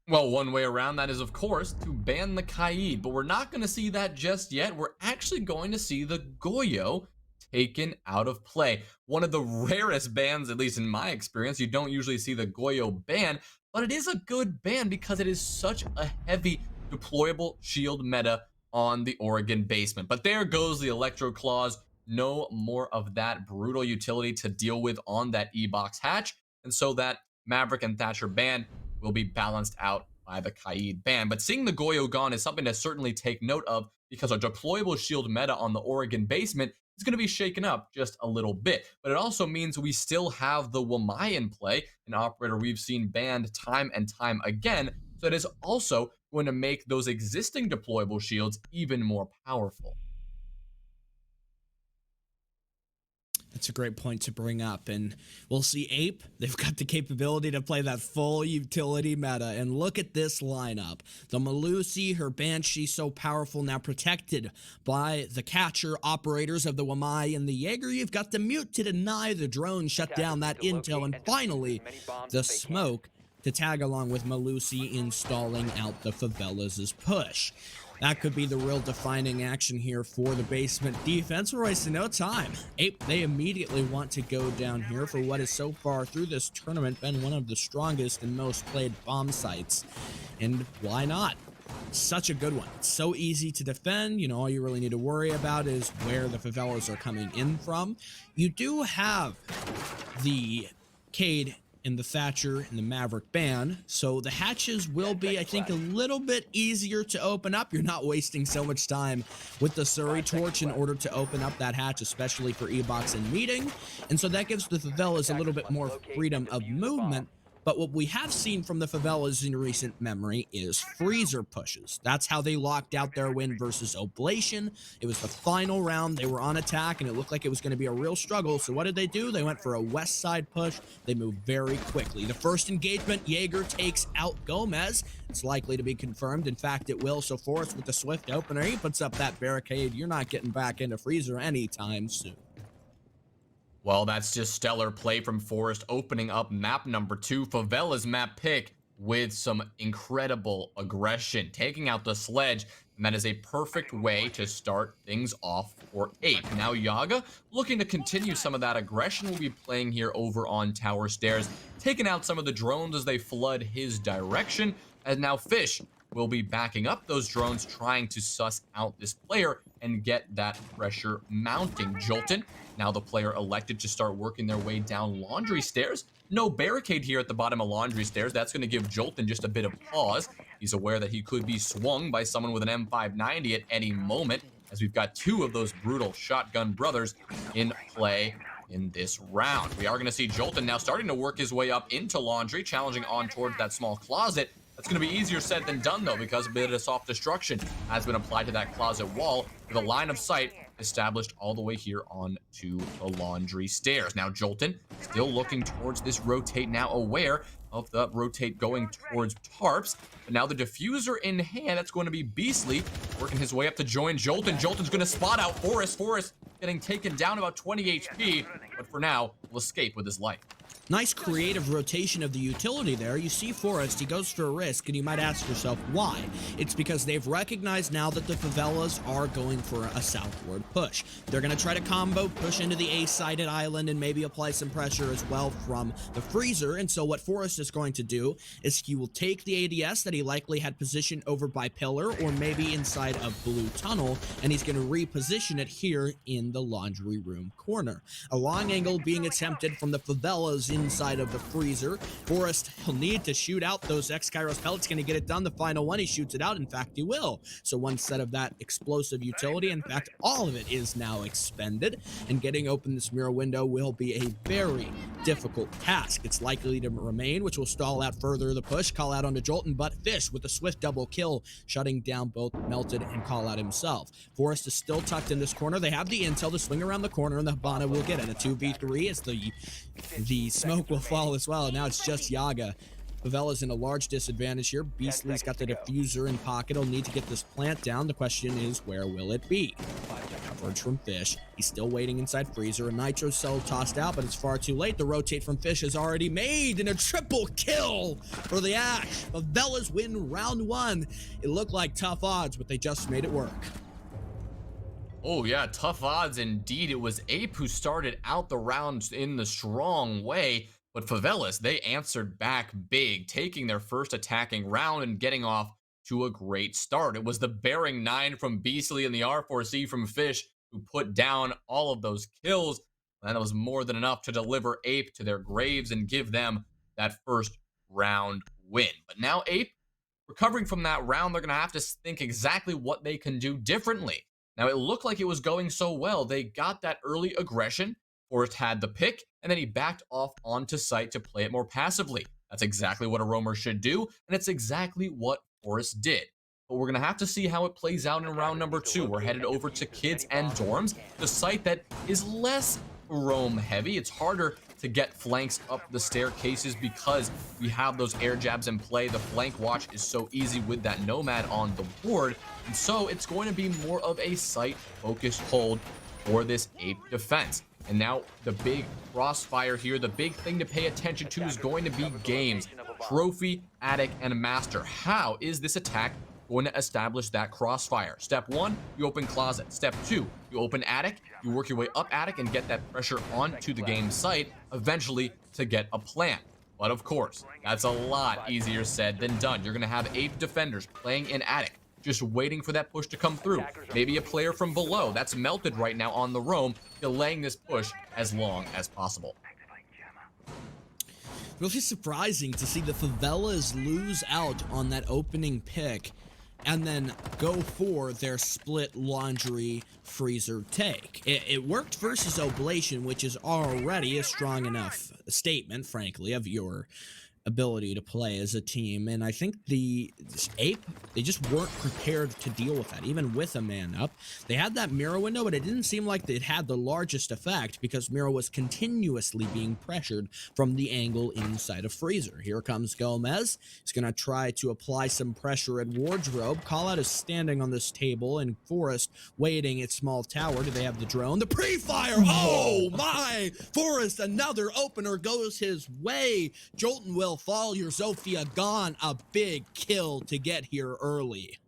Well, one way around that is, of course, to ban the Kaid, but we're not going to see that just yet. We're actually going to see the Goyo taken out of play. One of the rarest bans, at least in my experience. You don't usually see the Goyo ban, but it is a good ban because it is such a heavy deployable shield meta on the Oregon basement. But there goes the Electro Claws. No more of that brutal utility to deal with on that E-Box hatch. And so that Maverick and Thatcher ban will be balanced out by the Kaid ban. But seeing the Goyo gone is something to certainly take note of, because our deployable shield meta on the Oregon basement is going to be shaken up just a little bit. But it also means we still have the Wamai in play, an operator we've seen banned time and time again. So it is also going to make those existing deployable shields even more powerful.
That's a great point to bring up, and we'll see Ape. They've got the capability to play that full utility meta, and look at this lineup. The Malusi, her Banshee, so powerful, now protected by the catcher operators of the Wamai and the Jaeger. You've got the Mute to deny the drone, shut down that intel, and finally, the Smoke to tag along with Malusi, installing out the Favelas' push. That could be the real defining action here for the basement defense. We're wasting no time. Ape, they immediately want to go down here for what is so far through this tournament been one of the strongest and most played bomb sites. And why not? such a good one. It's so easy to defend. You know, all you really need to worry about is where the favelas are coming in from. You do have the Cade and the Thatcher and the Maverick ban, so the hatches will be, I think, a little bit easier to open up. You're not wasting so much time with the Surrey Torch in order to open up that hatch, especially for E-Box and meeting, and so that gives the favelas a little bit more freedom of movement. But what we have seen from the favelas in recent memory is freezer pushes. That's how they locked out their win versus Oblation. It was the final round. They were on attack, and it looked like it was going to be a real struggle. So what did they do? They went for a west side push. They moved very quickly. The first engagement, Jaeger takes out Gomez. It's likely to be confirmed. In fact, it will. So Forrest with the swift opener, he puts up that barricade. You're not getting back into freezer anytime soon.
Well, that's just stellar play from Forrest, opening up map number 2, Favela's map pick, with some incredible aggression, taking out the sledge, and that is a perfect way to start things off for Ape. Now Yaga, looking to continue some of that aggression, will be playing here over on tower stairs, taking out some of the drones as they flood his direction, and now Fish will be backing up those drones, trying to suss out this player and get that pressure mounting. Jolton, now the player elected to start working their way down laundry stairs. No barricade here at the bottom of laundry stairs. That's going to give Jolton just a bit of pause. He's aware that he could be swung by someone with an M590 at any moment, as we've got 2 of those brutal shotgun brothers in play in this round. We are going to see Jolton now starting to work his way up into laundry, challenging on towards that small closet. That's going to be easier said than done, though, because a bit of soft destruction has been applied to that closet wall, with a line of sight established all the way here onto the laundry stairs. Now Jolton still looking towards this rotate, now aware of the rotate going towards tarps, but now the diffuser in hand. That's going to be Beastly working his way up to join Jolton. Jolton's going to spot out Forrest. Forrest getting taken down about 20 HP, but for now will escape with his life.
Nice creative rotation of the utility there. You see Forrest, he goes for a risk, and you might ask yourself why. It's because they've recognized now that the favelas are going for a southward push. They're going to try to combo, push into the A-sided island, and maybe apply some pressure as well from the freezer. And so what Forrest is going to do is he will take the ADS that he likely had positioned over by Pillar, or maybe inside of Blue Tunnel, and he's going to reposition it here in the laundry room corner. A long angle being attempted from the favelas inside of the freezer. Forrest will need to shoot out those X-Kairos pellets. Going to get it done. The final one, he shoots it out. In fact, he will. So one set of that explosive utility, in fact, all of it is now expended, and getting open this mirror window will be a very difficult task. It's likely to remain, which will stall out further the push. Call out onto Jolton, but Fish with a swift double kill, shutting down both Melted and Call out himself. Forrest is still tucked in this corner. They have the intel to swing around the corner, and the Habana will get it. A 2v3 as the smoke will fall as well. Now it's just Yaga. Favela's in a large disadvantage here. Beastly's got the diffuser in pocket. He'll need to get this plant down. The question is, where will it be? Coverage from Fish. He's still waiting inside freezer. A nitro cell tossed out, but it's far too late. The rotate from Fish is already made, and a triple kill for the Ash. Favela's win round 1. It looked like tough odds, but they just made it work.
Oh yeah, tough odds indeed. It was Ape who started out the round in the strong way, but Favelas, they answered back big, taking their first attacking round and getting off to a great start. It was the Bearing 9 from Beastly and the R4C from Fish who put down all of those kills, and that was more than enough to deliver Ape to their graves and give them that first round win. But now Ape, recovering from that round, they're going to have to think exactly what they can do differently. Now, it looked like it was going so well. They got that early aggression. Forrest had the pick, and then he backed off onto site to play it more passively. That's exactly what a roamer should do, and it's exactly what Forrest did. But we're going to have to see how it plays out in round number 2. We're headed over to Kids and Dorms, the site that is less roam heavy. It's harder to get flanks up the staircases because we have those air jabs in play. The flank watch is so easy with that Nomad on the board, and so it's going to be more of a site-focused hold for this Ape defense. And now the big crossfire here, the big thing to pay attention to is going to be games. Trophy, Attic, and Master. How is this attack going to establish that crossfire? Step 1, you open Closet. Step 2, you open Attic. You work your way up Attic and get that pressure onto the game site, eventually to get a plant. But of course, that's a lot easier said than done. You're going to have 8 defenders playing in attic, just waiting for that push to come through. Maybe a player from below that's melted right now on the roam, delaying this push as long as possible.
Really surprising to see the Favelas lose out on that opening pick and then go for their split laundry freezer take. It worked versus Oblation, which is already a strong enough statement, frankly, of your ability to play as a team. And I think this APE, they just weren't prepared to deal with that, even with a man up. They had that mirror window, but it didn't seem like it had the largest effect because Miro was continuously being pressured from the angle inside of freezer. Here comes Gomez. He's going to try to apply some pressure at Wardrobe. Callout is standing on this table, and Forrest waiting at small tower. Do they have the drone? The pre-fire! Oh my! Forrest, another opener goes his way. Jolton will fall. Your Zofia gone. A big kill to get here early.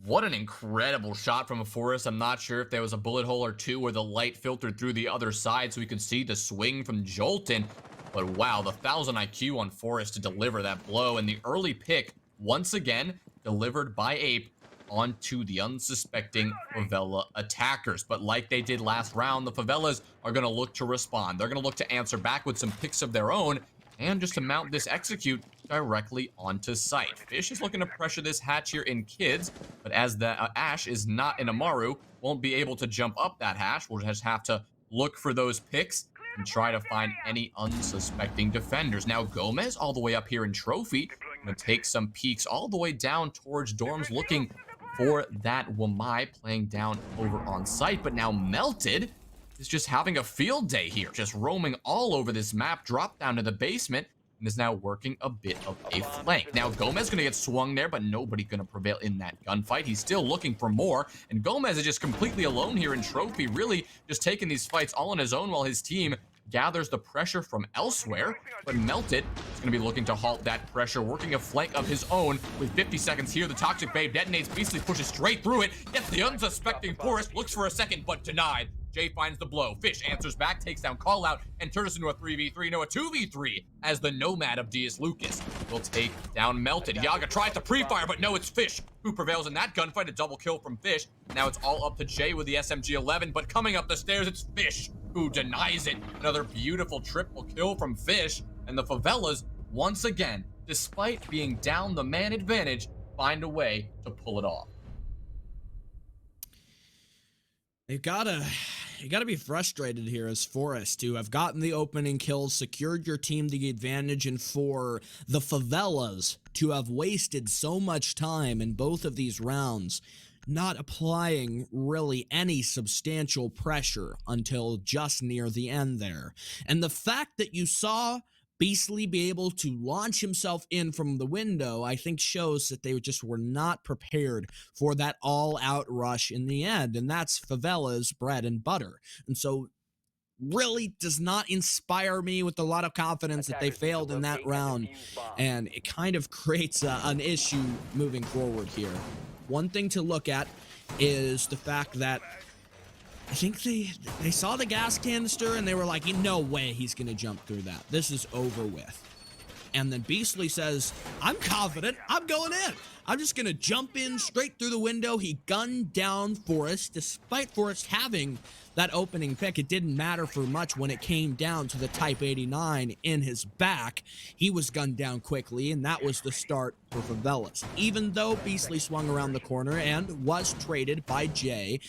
What an incredible shot from a Forrest. I'm not sure if there was a bullet hole or two where the light filtered through the other side so we could see the swing from Jolton. But wow, the 1000 IQ on Forrest to deliver that blow. And the early pick, once again, delivered by Ape onto the unsuspecting Favela attackers. But like they did last round, the Favelas are going to look to respond. They're going to look to answer back with some picks of their own and just to mount this execute directly onto site. Fish is looking to pressure this hatch here in kids, but as the Ash is not in Amaru, won't be able to jump up that hatch. We'll just have to look for those picks and try to find any unsuspecting defenders. Now Gomez all the way up here in Trophy, gonna take some peeks all the way down towards dorms looking for that Wamai playing down over on site, but now Melted is just having a field day here, just roaming all over this map, dropped down to the basement, and is now working a bit of a flank. Now Gomez gonna get swung there, but nobody gonna prevail in that gunfight. He's still looking for more, and Gomez is just completely alone here in Trophy, really just taking these fights all on his own while his team gathers the pressure from elsewhere. But Melted is going to be looking to halt that pressure, working a flank of his own. With 50 seconds here, the Toxic Babe detonates, Beastly pushes straight through it, gets the unsuspecting Forest, looks for a second, but denied. Jay finds the blow. Fish answers back, takes down Callout, and turns into a 3v3, no, a 2v3, as the Nomad of Dias Lucas will take down Melted. Yaga tries to pre-fire, but no, it's Fish who prevails in that gunfight. A double kill from Fish. Now it's all up to Jay with the SMG-11, but coming up the stairs, it's Fish who denies it. Another beautiful triple kill from Fish, and the Favelas, once again, despite being down the man advantage, find a way to pull it off.
You gotta be frustrated here as Forrest to have gotten the opening kills, secured your team the advantage, and for the Favelas to have wasted so much time in both of these rounds, not applying really any substantial pressure until just near the end there. And the fact that you saw Beastly be able to launch himself in from the window, I think shows that they just were not prepared for that all-out rush in the end, and that's Favela's bread and butter. And so really does not inspire me with a lot of confidence that they failed in that round, and it kind of creates an issue moving forward here. One thing to look at is the fact that I think they saw the gas canister and they were like, no way he's gonna jump through that. This is over with. And then Beastly says, I'm confident, I'm going in. I'm just gonna jump in straight through the window. He gunned down Forrest. Despite Forrest having that opening pick, it didn't matter for much when it came down to the Type 89 in his back. He was gunned down quickly, and that was the start for Favelas. Even though Beastly swung around the corner and was traded by Jay,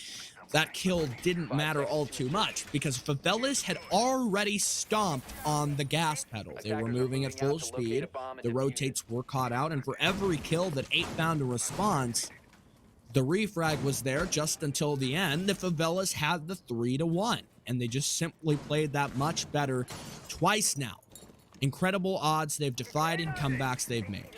that kill didn't matter all too much because Favelas had already stomped on the gas pedal. They were moving at full speed. The rotates were caught out, and for every kill that 8 found a response, the refrag was there just until the end. The Favelas had the 3-1, and they just simply played that much better twice now. Incredible odds they've defied and comebacks they've made.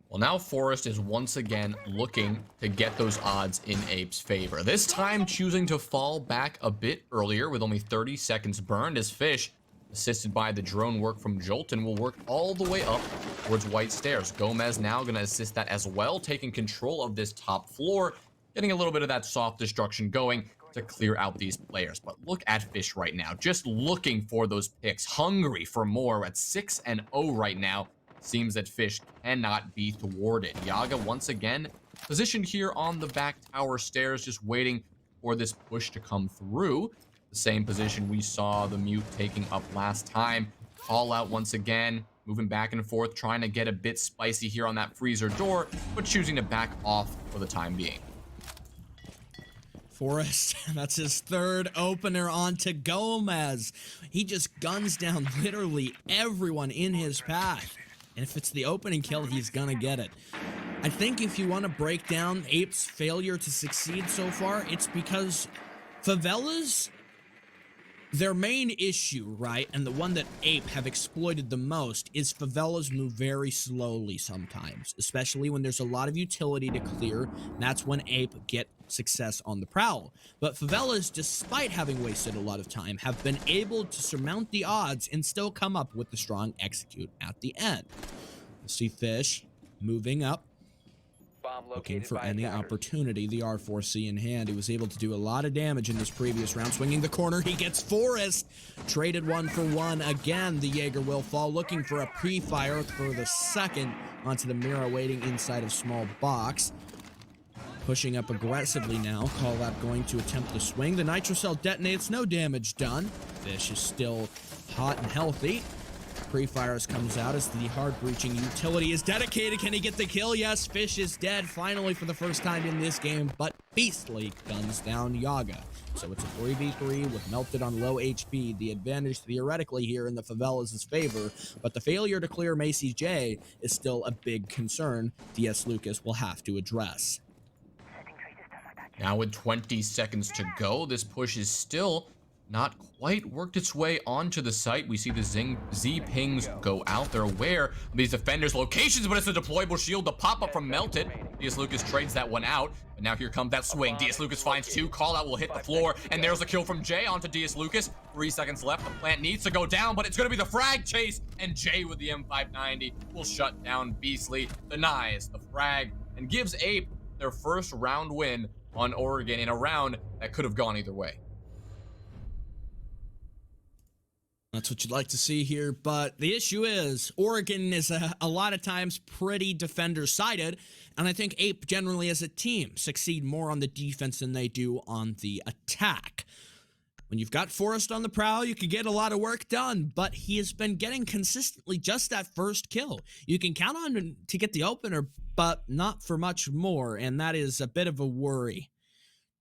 Well, now Forrest is once again looking to get those odds in Ape's favor. This time choosing to fall back a bit earlier with only 30 seconds burned as Fish, assisted by the drone work from Jolton, will work all the way up towards White Stairs. Gomez now going to assist that as well, taking control of this top floor, getting a little bit of that soft destruction going. to clear out these players. But look at Fish right now, just looking for those picks, hungry for more at 6-0 right now. Seems that Fish cannot be thwarted. Yaga once again positioned here on the back tower stairs, just waiting for this push to come through. The same position we saw the Mute taking up last time. Call out once again, moving back and forth, trying to get a bit spicy here on that freezer door, but choosing to back off for the time being.
Forrest, that's his third opener onto Gomez. He just guns down literally everyone in his path. And if it's the opening kill, he's gonna get it. I think if you want to break down Ape's failure to succeed so far, it's because Favelas, their main issue, right, and the one that Ape have exploited the most, is Favelas move very slowly sometimes, especially when there's a lot of utility to clear. That's when Ape get success on the prowl. But Favelas, despite having wasted a lot of time, have been able to surmount the odds and still come up with the strong execute at the end. We'll see Fish moving up, looking for any opportunity. The R4C in hand. He was able to do a lot of damage in this previous round. Swinging the corner, he gets Forrest. Traded 1 for 1 again. The Jaeger will fall, looking for a pre-fire for the second onto the Mira, waiting inside of small box. Pushing up aggressively now. Call out going to attempt to swing. The Nitro Cell detonates, no damage done. Fish is still hot and healthy. Pre-fires comes out as the hard breaching utility is dedicated. Can he get the kill? Yes, Fish is dead finally for the first time in this game, but Beastly guns down Yaga. So it's a 3v3 with Melted on low HP. The advantage theoretically here in the Favelas' favor, but the failure to clear Macy J is still a big concern DS Lucas will have to address.
Now with 20 seconds to go, this push is still not quite worked its way onto the site. We see the Z pings go out. They're aware of these defenders' locations, but it's a deployable shield. The pop-up from Melted. DS Lucas trades that one out. But now here comes that swing. DS Lucas finds 2. Call out will hit the floor. And there's a kill from Jay onto DS Lucas. 3 seconds left. The plant needs to go down, but it's going to be the frag chase. And Jay with the M590 will shut down Beastly. Denies the frag and gives Ape their first round win on Oregon in a round that could have gone either way.
That's what you'd like to see here, but the issue is Oregon is a lot of times pretty defender-sided, and I think Ape generally as a team succeed more on the defense than they do on the attack. When you've got Forrest on the prowl, you can get a lot of work done, but he has been getting consistently just that first kill. You can count on him to get the opener, but not for much more, and that is a bit of a worry.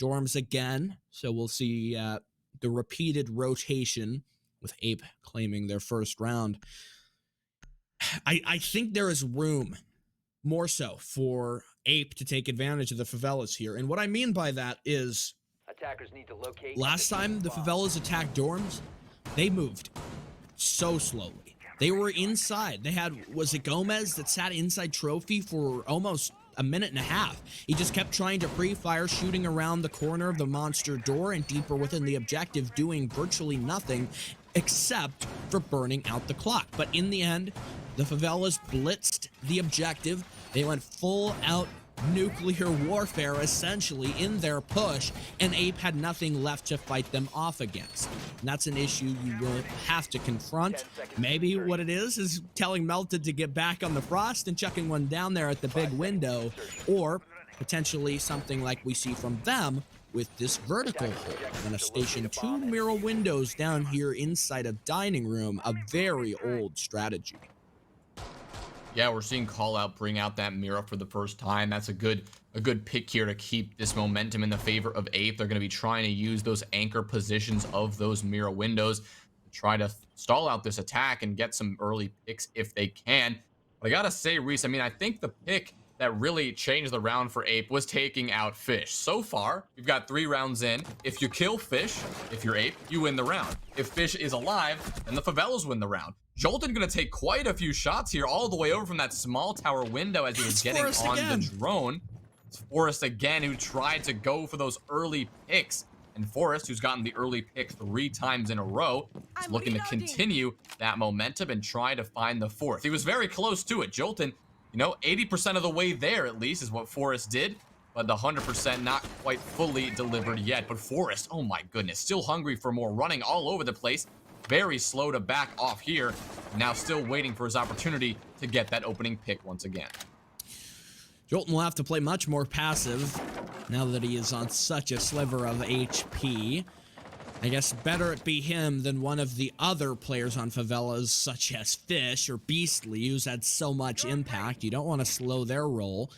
Dorms again, so we'll see the repeated rotation with Ape claiming their first round. I think there is room, more so, for Ape to take advantage of the Favelas here. And what I mean by that is,
attackers need to locate
last time the Favelas attacked Dorms, they moved so slowly. They were inside. They had, was it Gomez that sat inside Trophy for almost a minute and a half? He just kept trying to pre-fire, shooting around the corner of the monster door and deeper within the objective, doing virtually nothing except for burning out the clock. But in the end, the Favelas blitzed the objective. They went full out nuclear warfare essentially in their push, and Ape had nothing left to fight them off against. And that's an issue you will have to confront. Maybe what it is telling Melted to get back on the Frost and chucking one down there at the big window, or potentially something like we see from them with this vertical hole. I'm gonna station 2 mirror windows down here inside a dining room, a very old strategy.
Yeah, we're seeing Call Out bring out that Mira for the first time. That's a good pick here to keep this momentum in the favor of Ape. They're going to be trying to use those anchor positions of those Mira windows to try to stall out this attack and get some early picks if they can. But I gotta say, Reese, I mean, I think the pick that really changed the round for Ape was taking out Fish. So far, you've got 3 rounds in. If you kill Fish, if you're Ape, you win the round. If Fish is alive, then the Favelas win the round. Jolton gonna take quite a few shots here, all the way over from that small tower window as he was getting on the drone. It's Forrest again, who tried to go for those early picks. And Forrest, who's gotten the early pick 3 times in a row, is looking to continue that momentum and try to find the 4th. He was very close to it. Jolton, you know, 80% of the way there, at least, is what Forrest did. but the 100% not quite fully delivered yet. But Forrest, oh my goodness, still hungry for more, running all over the place. Very slow to back off here. Now still waiting for his opportunity to get that opening pick once again.
Jolton will have to play much more passive now that he is on such a sliver of HP. I guess better it be him than one of the other players on Favelas, such as Fish or Beastly, who's had so much impact. You don't want to slow their roll.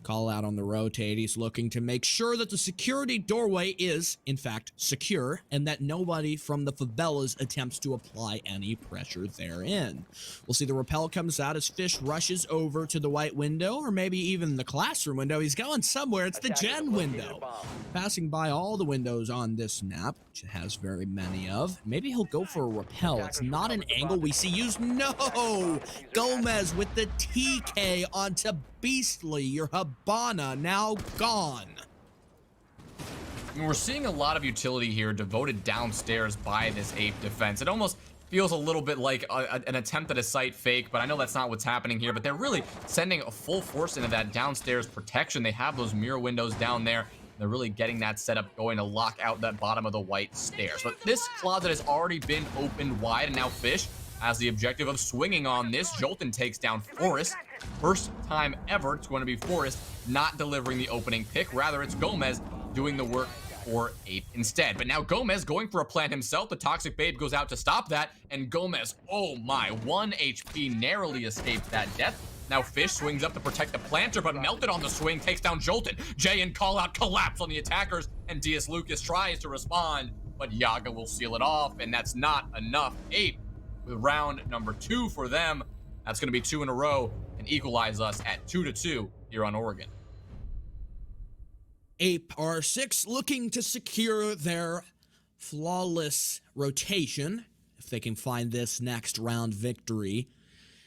Call out on the rotate. He's looking to make sure that the security doorway is, in fact, secure, and that nobody from the Favelas attempts to apply any pressure therein. We'll see the rappel comes out as Fish rushes over to the white window, or maybe even the classroom window. He's going somewhere. It's the gen window. Passing by all the windows on this map, which it has very many of. Maybe he'll go for a rappel. It's not an angle we see used. No! Gomez with the TK onto Beastly, your Habana now gone.
I mean, we're seeing a lot of utility here devoted downstairs by this Ape defense. It almost feels a little bit like an attempt at a site fake, but I know that's not what's happening here. But they're really sending a full force into that downstairs protection. They have those mirror windows down there. They're really getting that setup going to lock out that bottom of the white stairs. But this closet has already been opened wide, and now Fish has the objective of swinging on this. Jolton takes down Forrest. First time ever it's going to be Forrest not delivering the opening pick. Rather, it's Gomez doing the work for Ape instead. But now Gomez going for a plant himself. The Toxic Babe goes out to stop that. And Gomez, oh my, 1 HP, narrowly escaped that death. Now Fish swings up to protect the planter, but melted on the swing, takes down Jolton. Jay and Call Out collapse on the attackers, and Diaz Lucas tries to respond, but Yaga will seal it off, and that's not enough. Ape with round number 2 for them. That's going to be 2 in a row and equalize us at 2-2 here on Oregon.
Ape R6 looking to secure their flawless rotation if they can find this next round victory.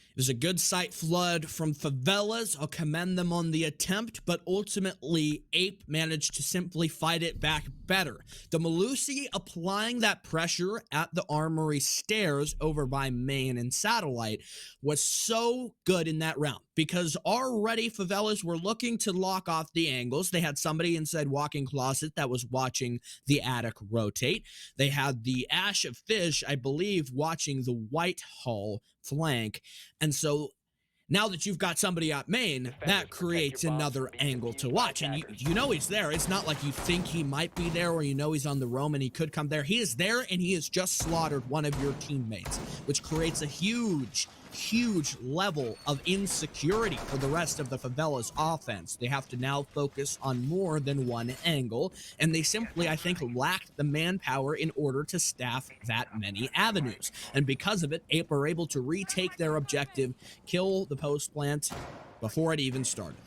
It was a good sight flood from Favelas. I'll commend them on the attempt, but ultimately Ape managed to simply fight it back better. The Malusi applying that pressure at the armory stairs over by Main and Satellite was so good in that round because already Favelas were looking to lock off the angles. They had somebody inside walk-in closet that was watching the attic rotate. They had the Ash of Fish, I believe, watching the White Hall flank. And so now that you've got somebody at main, that creates another angle to watch. And you know he's there. It's not like you think he might be there or you know he's on the roam and he could come there. He is there and he has just slaughtered one of your teammates, which creates a huge level of insecurity for the rest of the Favelas offense. They have to now focus on more than one angle, and they simply, I think, lacked the manpower in order to staff that many avenues. And because of it, Ape are able to retake their objective, kill the post plant before it even started.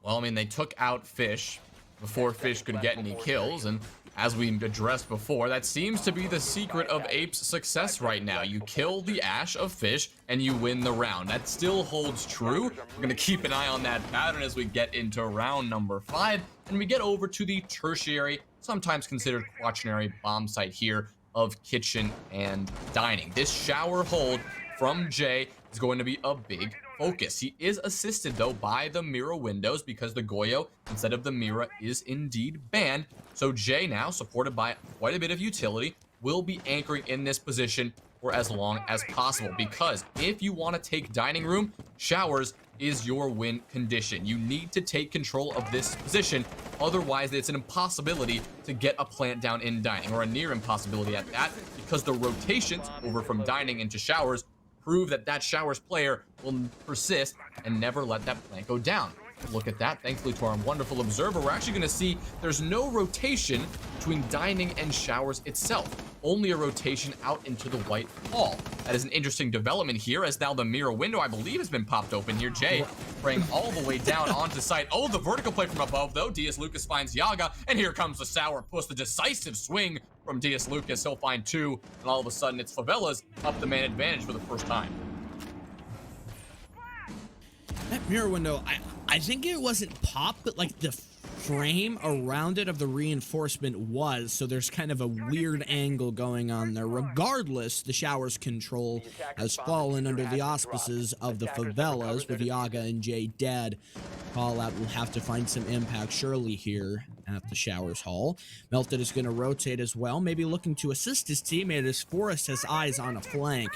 Well, I mean, they took out Fish before Fish could get any kills, and as we addressed before, that seems to be the secret of Ape's success right now. You kill the Ash of Fish, and you win the round. That still holds true. We're going to keep an eye on that pattern as we get into round number 5, and we get over to the tertiary, sometimes considered quaternary bomb site here of kitchen and dining. This shower hold from Jay is going to be a big focus. He is assisted, though, by the mirror windows because the Goyo, instead of the Mira, is indeed banned. So Jay, now supported by quite a bit of utility, will be anchoring in this position for as long as possible, because if you want to take dining room, showers is your win condition. You need to take control of this position, otherwise it's an impossibility to get a plant down in dining, or a near impossibility at that, because the rotations over from dining into showers prove that that showers player will persist and never let that plant go down. Look at that. Thankfully to our wonderful observer, we're actually going to see there's no rotation between dining and showers itself, only a rotation out into the white hall. That is an interesting development here, as now the mirror window, I believe, has been popped open here. Jay praying all the way down onto site. Oh, the vertical play from above, though. Diaz Lucas finds Yaga, and here comes the sour puss, the decisive swing from Diaz Lucas. He'll find 2, and all of a sudden it's Favelas up the man advantage for the first time.
That mirror window, I think it wasn't popped, but like the frame around it of the reinforcement was, so there's kind of a weird angle going on there. Regardless, the shower's control has fallen under the auspices of the Favelas, with Yaga and Jay dead. Fallout will have to find some impact surely here at the Showers Hall. Melted is going to rotate as well, maybe looking to assist his teammate as Forrest has eyes on a flank.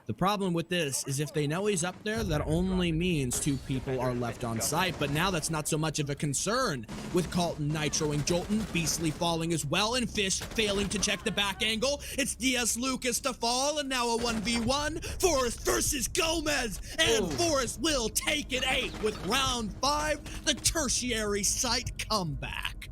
The problem with this is if they know he's up there, that only means 2 people are left on site, but now that's not so much of a concern, with Colton nitroing Jolton, Beastly falling as well, and Fish failing to check the back angle. It's DS Lucas to fall, and now a 1v1, Forrest versus Gomez, and Forrest will take it 8 with round 5, the tertiary site comeback.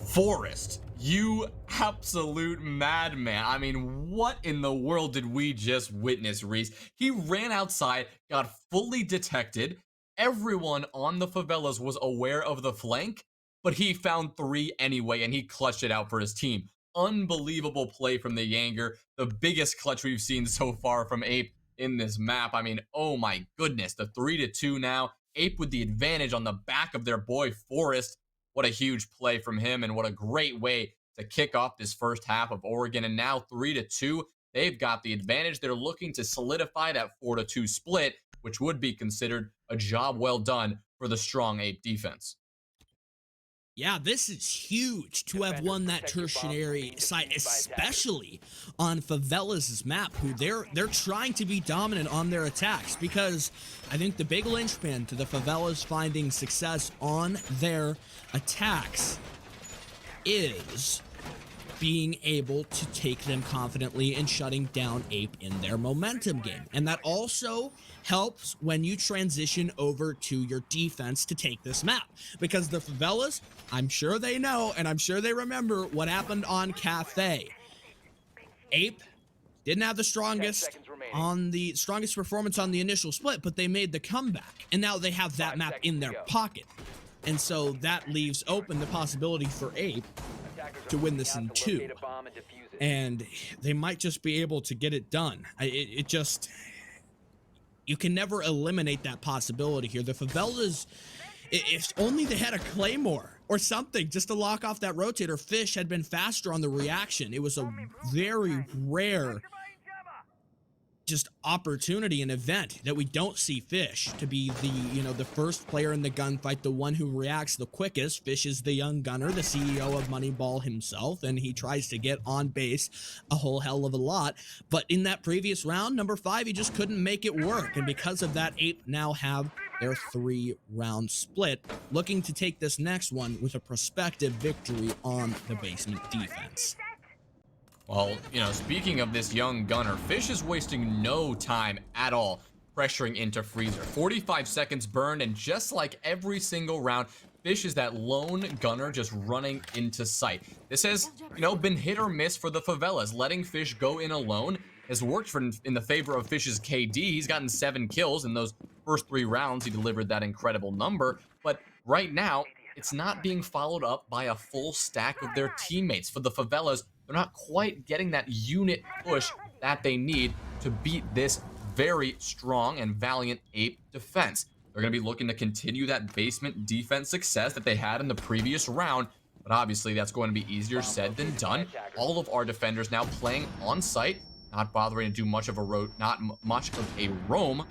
Forrest, you absolute madman. I mean, what in the world did we just witness, Reese? He ran outside, got fully detected. Everyone on the Favelas was aware of the flank, but he found 3 anyway, and he clutched it out for his team. Unbelievable play from the Yanger. The biggest clutch we've seen so far from Ape in this map. I mean, oh my goodness. The 3-2 now. Ape with the advantage on the back of their boy Forrest. What a huge play from him, and what a great way to kick off this first half of Oregon. And now 3-2, they've got the advantage. They're looking to solidify that 4-2 split, which would be considered a job well done for the strong Ape defense.
Yeah, this is huge to have won that tertiary site, especially on Favelas' map, who they're trying to be dominant on their attacks, because I think the big linchpin to the Favelas finding success on their attacks is being able to take them confidently and shutting down Ape in their momentum game. And that also helps when you transition over to your defense to take this map, because the Favelas, I'm sure they know, and I'm sure they remember what happened on Cafe. Ape didn't have the strongest performance on the initial split, but they made the comeback, and now they have that map in their pocket. And so that leaves open the possibility for Ape to win this in 2. And they might just be able to get it done. You can never eliminate that possibility here. The Favelas, if only they had a Claymore or something just to lock off that rotator. Fish had been faster on the reaction. It was a very rare just opportunity and event that we don't see Fish to be the first player in the gunfight, the one who reacts the quickest. Fish is the young gunner, the CEO of Moneyball himself, and he tries to get on base a whole hell of a lot. But in that previous round, number 5, he just couldn't make it work, and because of that, Ape now have their 3-round split, looking to take this next one with a prospective victory on the basement defense.
Well, speaking of this young gunner, Fish is wasting no time at all pressuring into Freezer. 45 seconds burned, and just like every single round, Fish is that lone gunner just running into sight. This has, been hit or miss for the Favelas. Letting Fish go in alone has worked in the favor of Fish's KD. He's gotten 7 kills in those first 3 rounds. He delivered that incredible number, but right now, it's not being followed up by a full stack of their teammates. For the Favelas, they're not quite getting that unit push that they need to beat this very strong and valiant Ape defense. They're going to be looking to continue that basement defense success that they had in the previous round, but obviously that's going to be easier said than done. All of our defenders now playing on site, not bothering to do much of a roam,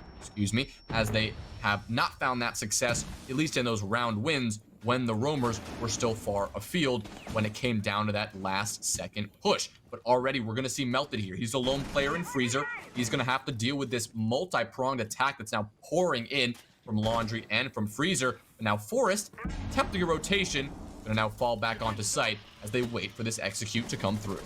as they have not found that success, at least in those round wins, when the roamers were still far afield when it came down to that last second push. But already we're going to see Melted here. He's a lone player in Freezer. He's going to have to deal with this multi-pronged attack that's now pouring in from Laundry and from Freezer. But now Forrest, tempting a rotation, going to now fall back onto site as they wait for this execute to come through.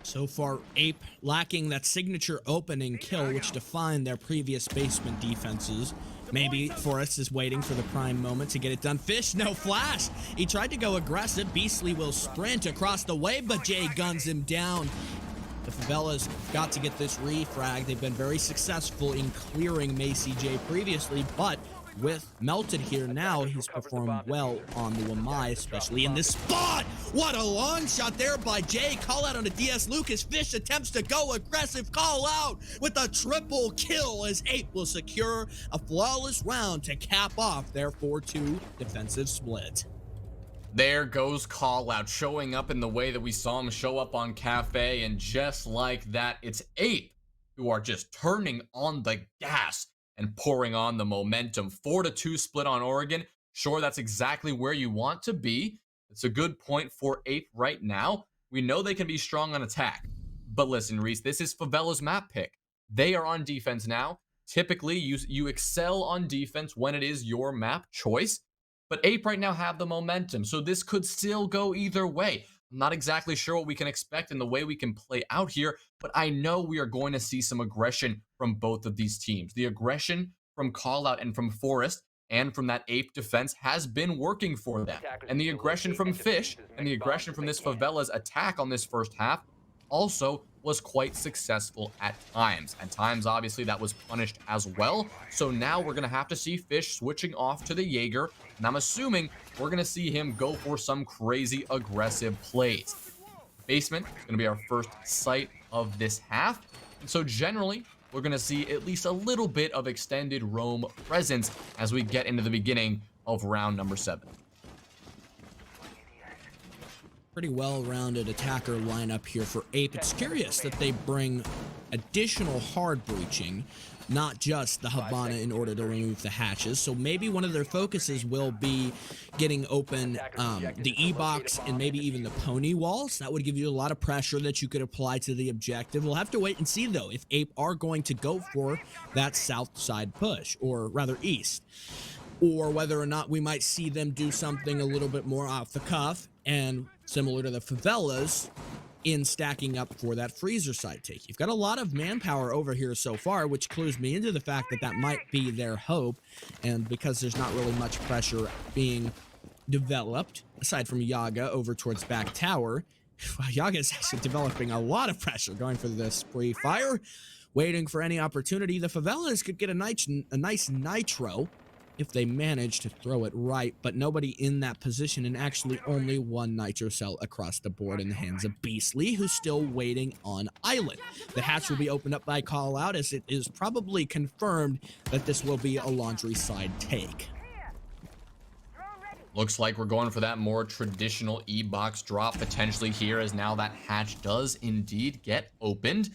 So far, Ape lacking that signature opening kill, which defined their previous basement defenses. Maybe Forrest is waiting for the prime moment to get it done. Fish, no flash. He tried to go aggressive. Beastly will sprint across the way, but Jay guns him down. The Favelas got to get this refrag. They've been very successful in clearing Macy J previously, but with Melted here now. He's performed well on the Wamai, especially in this spot. What a long shot there by Jay. Call out on a DS. Lucas Fish attempts to go aggressive. Call out with a triple kill as Ape will secure a flawless round to cap off their 4-2 defensive split.
There goes Call Out, showing up in the way that we saw him show up on Cafe, and just like that, it's Ape who are just turning on the gas and pouring on the momentum. 4-2 split on Oregon. Sure, that's exactly where you want to be. It's a good point for Ape right now. We know they can be strong on attack. But listen, Reese, this is Favela's map pick. They are on defense now. Typically, you excel on defense when it is your map choice. But Ape right now have the momentum, so this could still go either way. I'm not exactly sure what we can expect in the way we can play out here, but I know we are going to see some aggression from both of these teams. The aggression from Callout and from Forest and from that Ape defense has been working for them. And the aggression from Fish and the aggression from this Favela's attack on this first half also was quite successful at times. At times, obviously, that was punished as well. So now we're going to have to see Fish switching off to the Jaeger. And I'm assuming we're going to see him go for some crazy aggressive plays. Basement is going to be our first sight of this half. And so generally, we're going to see at least a little bit of extended roam presence as we get into the beginning of round number 7.
Pretty well-rounded attacker lineup here for Ape. It's curious that they bring additional hard breaching, not just the Habana in order to remove the hatches. So maybe one of their focuses will be getting open the E-box and maybe even the pony walls. That would give you a lot of pressure that you could apply to the objective. We'll have to wait and see, though, if Ape are going to go for that south side push, or rather east, or whether or not we might see them do something a little bit more off the cuff and similar to the Favelas in stacking up for that freezer side take. You've got a lot of manpower over here so far, which clues me into the fact that that might be their hope. And because there's not really much pressure being developed, aside from Yaga over towards back tower, Yaga is actually developing a lot of pressure, going for the spree fire, waiting for any opportunity. The Favelas could get a nice nitro if they manage to throw it right, but nobody in that position, and actually only one nitro cell across the board in the hands of Beastly, who's still waiting on Island. The hatch will be opened up by Call Out, as it is probably confirmed that this will be a laundry side take.
Looks like we're going for that more traditional E-box drop potentially here, as now that hatch does indeed get opened.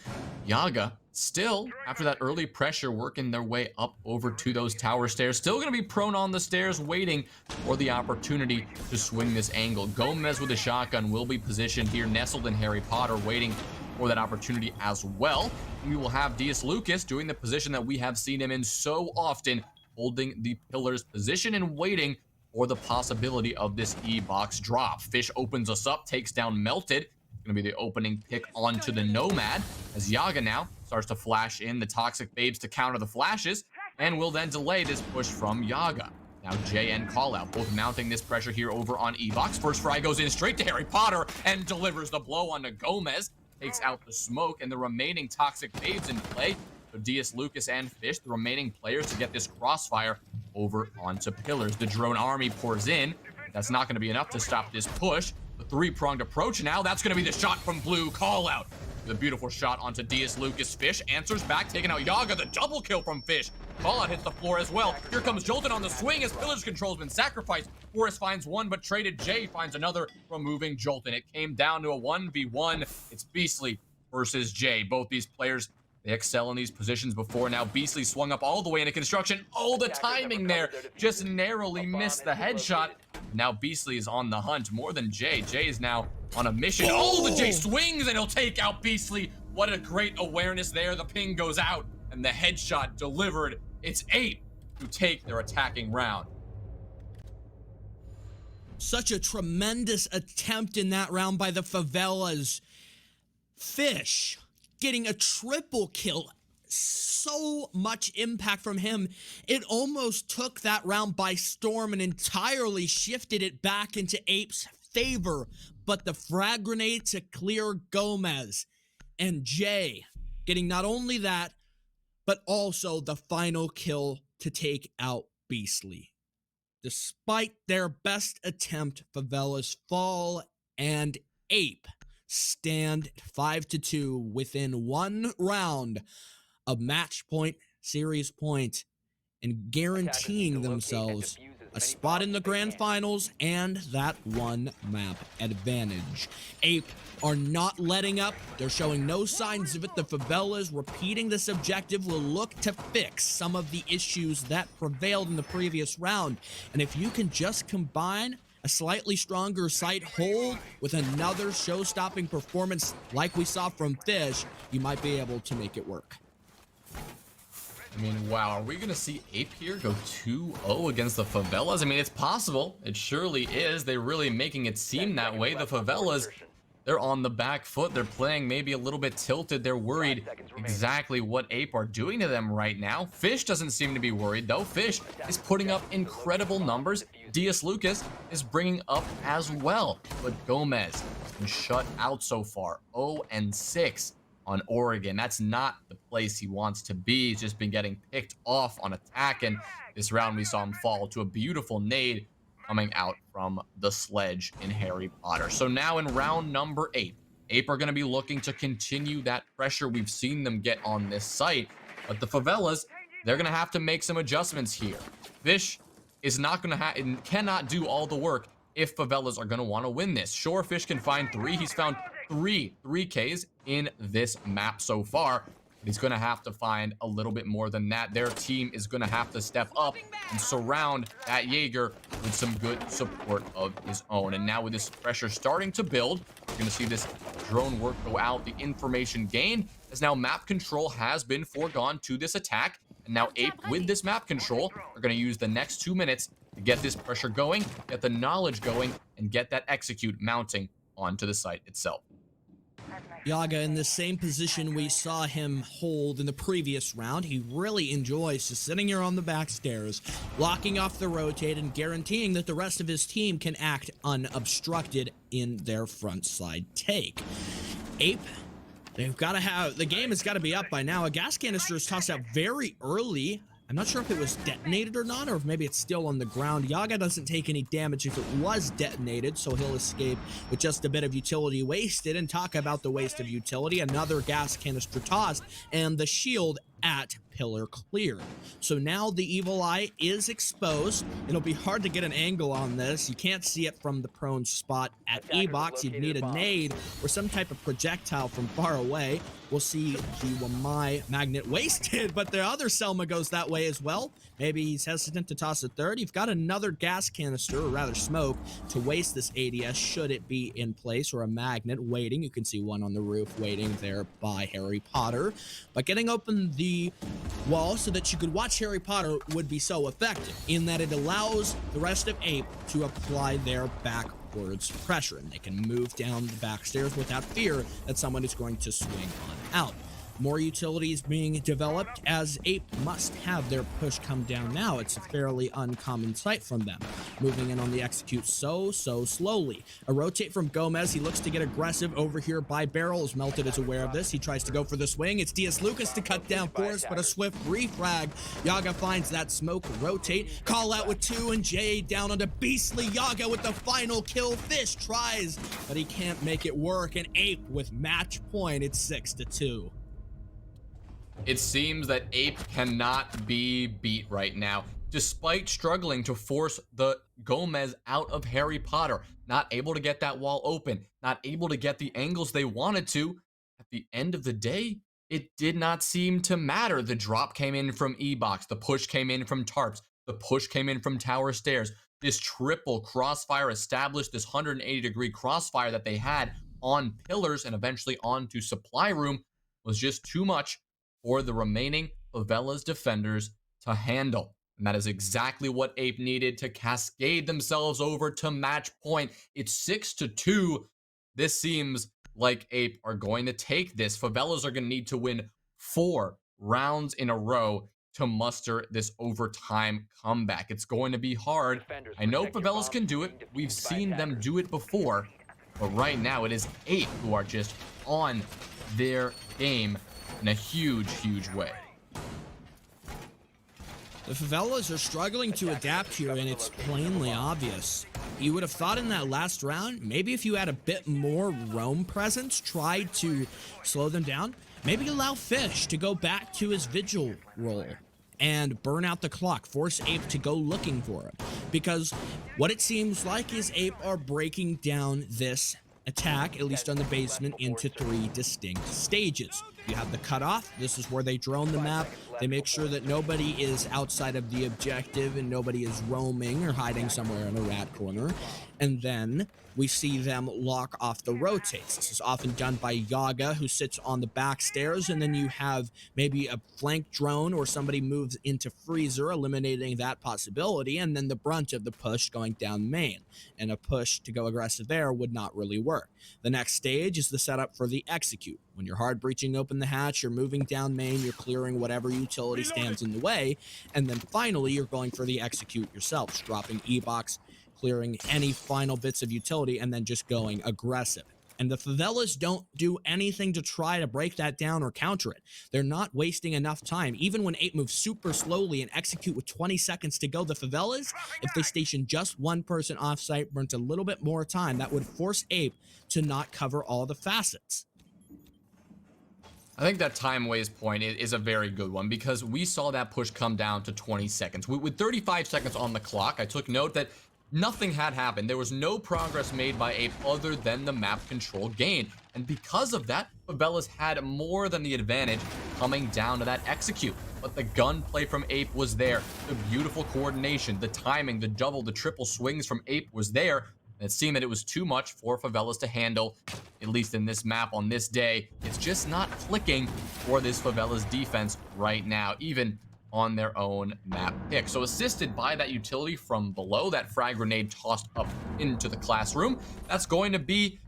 Yaga still, after that early pressure, working their way up over to those tower stairs. Still going to be prone on the stairs, waiting for the opportunity to swing this angle. Gomez with a shotgun will be positioned here, nestled in Harry Potter, waiting for that opportunity as well. We will have Dias Lucas doing the position that we have seen him in so often, holding the pillars position and waiting for the possibility of this E-box drop. Fish opens us up, takes down Melted. It's going to be the opening pick onto the Nomad, as Yaga now starts to flash in the Toxic Babes to counter the flashes, and will then delay this push from Yaga. Now Jay and Callout both mounting this pressure here over on E-box. First Fry goes in straight to Harry Potter and delivers the blow onto Gomez. Takes out the smoke, and the remaining Toxic Babes in play. So Dias, Lucas, and Fish, the remaining players, to get this crossfire over onto pillars. The drone army pours in. That's not going to be enough to stop this push. The three-pronged approach now. That's going to be the shot from Blue. Call out. The beautiful shot onto Dias, Lucas. Fish answers back, taking out Yaga. The double kill from Fish. Call out hits the floor as well. Here comes Jolton on the swing as Pillars control has been sacrificed. Forrest finds one, but traded. Jay finds another, removing Jolton. It came down to a 1v1. It's Beastly versus Jay. Both these players, they excel in these positions before. Now Beastly swung up all the way into construction. Oh, the timing there. Just narrowly missed the headshot. Now Beastly is on the hunt more than Jay. Jay is now on a mission. Oh, the Jay swings and he'll take out Beastly. What a great awareness there. The ping goes out and the headshot delivered. It's Ape who take their attacking round.
Such a tremendous attempt in that round by the Favelas. Fish getting a triple kill. So much impact from him. It almost took that round by storm and entirely shifted it back into Ape's favor. But the frag grenade to clear Gomez, and Jay getting not only that, but also the final kill to take out beastly. Despite their best attempt, Favelas fall, and Ape stand 5-2 within one round of match point, series point, and guaranteeing themselves a spot in the grand finals and that one map advantage. Ape are not letting up. They're showing no signs of it. The Favelas repeating this objective will look to fix some of the issues that prevailed in the previous round. And if you can just combine a slightly stronger site hold with another show-stopping performance like we saw from Fish, you might be able to make it work.
I mean, wow, are we going to see Ape here go 2-0 against the Favelas? I mean, it's possible. It surely is. They're really making it seem that way. The Favelas, they're on the back foot. They're playing maybe a little bit tilted. They're worried exactly what Ape are doing to them right now. Fish doesn't seem to be worried, though. Fish is putting up incredible numbers. Diaz Lucas is bringing up as well. But Gomez has been shut out so far. 0-6. On Oregon. That's not the place he wants to be. He's just been getting picked off on attack, and this round we saw him fall to a beautiful nade coming out from the sledge in Harry Potter. So now in round number 8, Ape are going to be looking to continue that pressure we've seen them get on this site, but the Favelas, they're going to have to make some adjustments here. Fish is not going to cannot do all the work if Favelas are going to want to win this. Sure, Fish can find 3. He's found 3Ks in this map so far. He's going to have to find a little bit more than that. Their team is going to have to step up and surround that Jaeger with some good support of his own. And now with this pressure starting to build, we're going to see this drone work go out. The information gained as now map control has been foregone to this attack. And now Ape, with this map control, are going to use the next 2 minutes to get this pressure going, get the knowledge going, and get that execute mounting onto the site itself.
Yaga in the same position we saw him hold in the previous round. He really enjoys just sitting here on the back stairs, blocking off the rotate and guaranteeing that the rest of his team can act unobstructed in their front side take. Ape, they've got to have, the game has got to be up by now. A gas canister is tossed out very early. I'm not sure if it was detonated or not, or if maybe it's still on the ground. Yaga doesn't take any damage if it was detonated, so he'll escape with just a bit of utility wasted. And talk about the waste of utility, another gas canister tossed, and the shield at pillar clear. So now the evil eye is exposed. It'll be hard to get an angle on this. You can't see it from the prone spot at E-Box. You'd need a nade or some type of projectile from far away. We'll see the Wamai magnet wasted, but the other Selma goes that way as well. Maybe he's hesitant to toss a third. You've got another gas canister, or rather smoke, to waste this ADS should it be in place, or a magnet waiting. You can see one on the roof waiting there by Harry Potter. But getting open the wall so that you could watch Harry Potter would be so effective in that it allows the rest of Ape to apply their backwards pressure, and they can move down the back stairs without fear that someone is going to swing on out. More utilities being developed as Ape must have their push come down now. It's a fairly uncommon sight from them. Moving in on the execute so slowly. A rotate from Gomez. He looks to get aggressive over here by Barrel. As Melted is aware of this. He tries to go for the swing. It's Diaz Lucas to cut down Forrest, but a swift refrag. Yaga finds that smoke rotate. Call out with 2, and Jay down onto beastly Yaga with the final kill. Fish tries, but he can't make it work. And Ape with match point. It's 6-2.
It seems that Ape cannot be beat right now, despite struggling to force the Gomez out of Harry Potter. Not able to get that wall open, not able to get the angles they wanted to. At the end of the day, it did not seem to matter. The drop came in from E-Box, the push came in from Tarps, the push came in from Tower Stairs. This triple crossfire established, this 180-degree crossfire that they had on pillars and eventually onto supply room was just too much for the remaining Favelas defenders to handle. And that is exactly what Ape needed to cascade themselves over to match point. It's 6-2. This seems like Ape are going to take this. Favelas are going to need to win 4 rounds in a row to muster this overtime comeback. It's going to be hard. I know Favelas can do it. We've seen them do it before. But right now, it is Ape who are just on their game in a huge way.
The Favelas are struggling to adapt here, and it's plainly obvious. You would have thought in that last round, maybe if you had a bit more roam presence, tried to slow them down, maybe allow Fish to go back to his vigil role and burn out the clock, force Ape to go looking for him. Because what it seems like is Ape are breaking down this attack, at least on the basement, into 3 distinct stages. You have the cutoff. This is where they drone the map. They make sure that nobody is outside of the objective and nobody is roaming or hiding somewhere in a rat corner. And then we see them lock off the rotates. This is often done by Yaga, who sits on the back stairs, and then you have maybe a flank drone or somebody moves into freezer, eliminating that possibility, and then the brunt of the push going down main. And a push to go aggressive there would not really work. The next stage is the setup for the execute. When you're hard breaching open the hatch, you're moving down main, you're clearing whatever utility stands in the way, and then finally you're going for the execute yourselves, dropping E-box, clearing any final bits of utility, and then just going aggressive. And the Favelas don't do anything to try to break that down or counter it. They're not wasting enough time. Even when Ape moves super slowly and execute with 20 seconds to go, the Favelas, if they station just one person offsite, burnt a little bit more time, that would force Ape to not cover all the facets.
I think that time waste point is a very good one, because we saw that push come down to 20 seconds. With 35 seconds on the clock, I took note that nothing had happened. There was no progress made by Ape other than the map control gain. And because of that, Favelas had more than the advantage coming down to that execute. But the gunplay from Ape was there. The beautiful coordination, the timing, the double, the triple swings from Ape was there. And it seemed that it was too much for Favelas to handle, at least in this map on this day. It's just not clicking for this Favelas defense right now, even on their own map pick. So assisted by that utility from below, that frag grenade tossed up into the classroom, that's going to be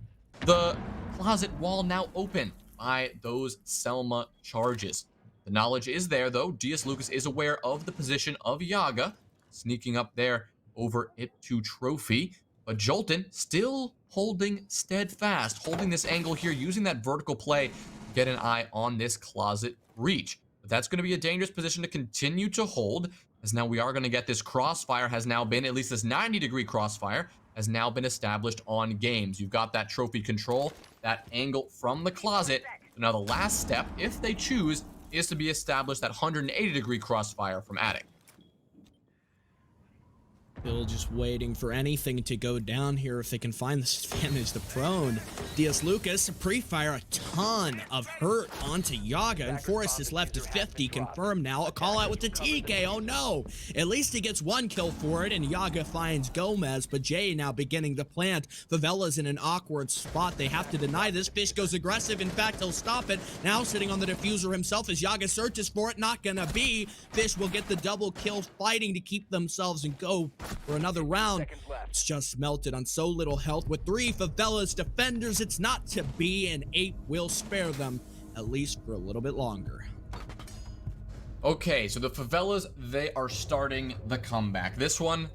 the closet wall now open by those Selma charges. The knowledge is there, though. DS Lucas is aware of the position of Yaga, sneaking up there over IT2 Trophy. But Jolton still holding steadfast, holding this angle here, using that vertical play to get an eye on this closet breach. But that's going to be a dangerous position to continue to hold, as now we are going to get this crossfire has now been, at least this 90-degree crossfire, has now been established on games. You've got that trophy control, that angle from the closet. So now the last step, if they choose, is to be established that 180-degree crossfire from attic.
Bill just waiting for anything to go down here if they can find this advantage. The prone DS Lucas pre-fire a ton of hurt onto Yaga, and Forrest is left to 50, confirmed now. A call out with the TK, oh no! At least he gets 1 kill for it, and Yaga finds Gomez, but Jay now beginning to plant. Favela's in an awkward spot. They have to deny this. Fish goes aggressive. In fact, he'll stop it. Now sitting on the diffuser himself as Yaga searches for it. Not gonna be. Fish will get the double kill, fighting to keep themselves and go for another round. It's just melted on so little health. With 3 Favelas defenders, it's not to be, and Ape will spare them, at least for a little bit longer.
Okay, so the Favelas, they are starting the comeback. This one,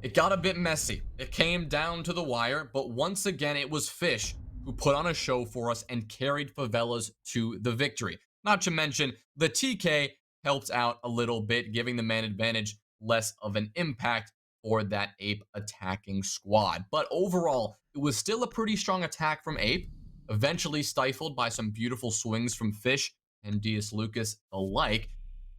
it got a bit messy. It came down to the wire, but once again, it was Fish who put on a show for us and carried Favelas to the victory. Not to mention, the TK helped out a little bit, giving the man advantage less of an impact for that Ape attacking squad. But overall, it was still a pretty strong attack from Ape, eventually stifled by some beautiful swings from Fish and DS Lucas alike.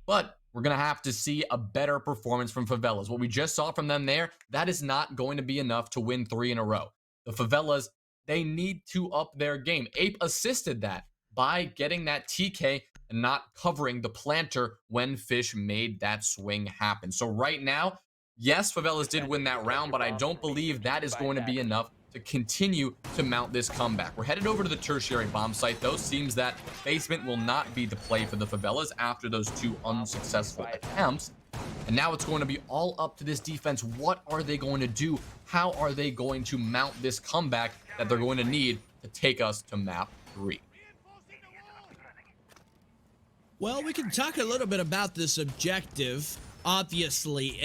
But we're going to have to see a better performance from Favelas. What we just saw from them there, that is not going to be enough to win 3 in a row. The Favelas, they need to up their game. Ape assisted that by getting that TK and not covering the planter when Fish made that swing happen. So right now, yes, Favelas did win that round, but I don't believe that is going to be enough to continue to mount this comeback. We're headed over to the tertiary bomb site, though. Seems that basement will not be the play for the Favelas after those 2 unsuccessful attempts. And now it's going to be all up to this defense. What are they going to do? How are they going to mount this comeback that they're going to need to take us to map 3?
Well, we can talk a little bit about this objective. Obviously,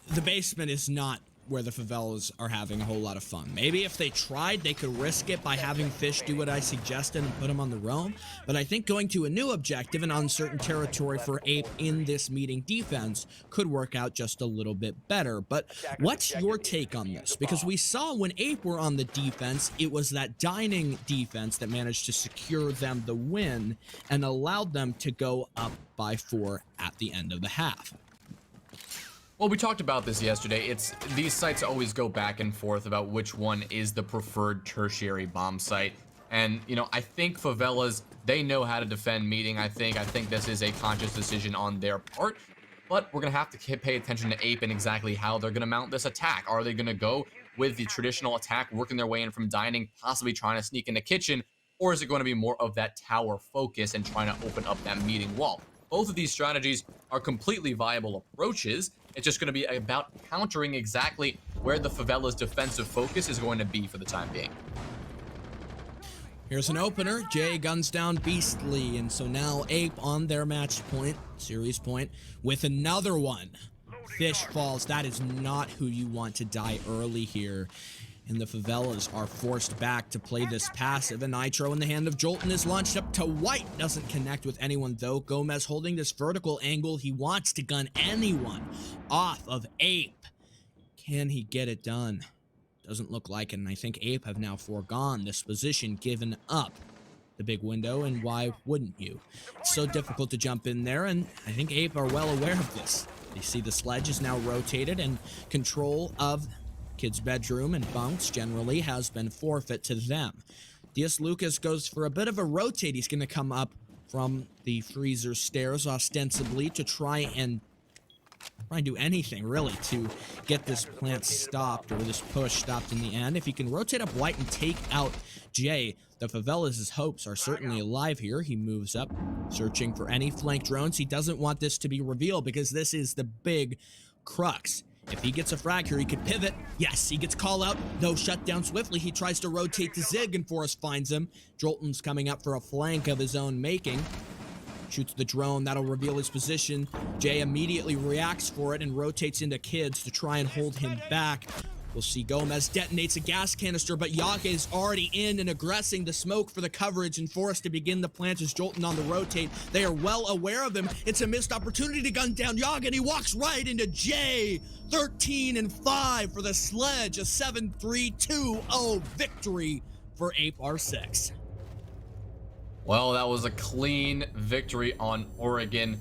the basement is not where the favelas are having a whole lot of fun. Maybe if they tried, they could risk it by having Fish do what I suggested and put him on the roam. But I think going to a new objective in uncertain territory for Ape in this meeting defense could work out just a little bit better. But what's your take on this? Because we saw when Ape were on the defense, it was that dining defense that managed to secure them the win and allowed them to go up by 4 at the end of the half.
Well, we talked about this yesterday. These sites always go back and forth about which one is the preferred tertiary bomb site. And, you know, I think Favelas, they know how to defend meeting. I think this is a conscious decision on their part. But we're going to have to pay attention to Ape and exactly how they're going to mount this attack. Are they going to go with the traditional attack, working their way in from dining, possibly trying to sneak in the kitchen? Or is it going to be more of that tower focus and trying to open up that meeting wall? Both of these strategies are completely viable approaches. It's just going to be about countering exactly where the Favelas' defensive focus is going to be for the time being.
Here's an opener. Jay guns down Beastly, and so now Ape on their match point, series point, with another one. Fish falls. That is not who you want to die early here. And the Favelas are forced back to play this passive. A Nitro in the hand of Jolton is launched up to White. Doesn't connect with anyone, though. Gomez holding this vertical angle. He wants to gun anyone off of Ape. Can he get it done? Doesn't look like it, and I think Ape have now foregone this position, given up the big window, and why wouldn't you? It's so difficult to jump in there, and I think Ape are well aware of this. They see the sledge is now rotated, and control of Kid's bedroom and bunks generally has been forfeit to them. Diaz Lucas goes for a bit of a rotate. He's going to come up from the freezer stairs ostensibly to try and do anything really to get this plant stopped, or this push stopped in the end. If he can rotate up White and take out Jay, the Favelas' hopes are certainly alive here. He moves up, searching for any flank drones. He doesn't want this to be revealed because this is the big crux. If he gets a frag here, he could pivot. Yes, he gets call out, though shut down swiftly. He tries to rotate to Zig, and Forrest finds him. Jolton's coming up for a flank of his own making. Shoots the drone. That'll reveal his position. Jay immediately reacts for it and rotates into Kids to try and hold him back. We'll see Gomez detonates a gas canister, but Yaga is already in and aggressing the smoke for the coverage, and forced to begin the plant as Jolton on the rotate. They are well aware of him. It's a missed opportunity to gun down Yaga, and he walks right into Jay. 13-5 for the Sledge. A 7-3-2-0 victory for Ape R6.
Well, that was a clean victory on Oregon,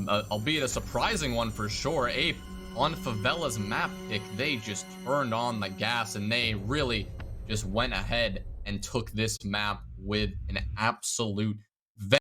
albeit a surprising one for sure. Ape on Favela's map pick, they just turned on the gas and they really just went ahead and took this map with an absolute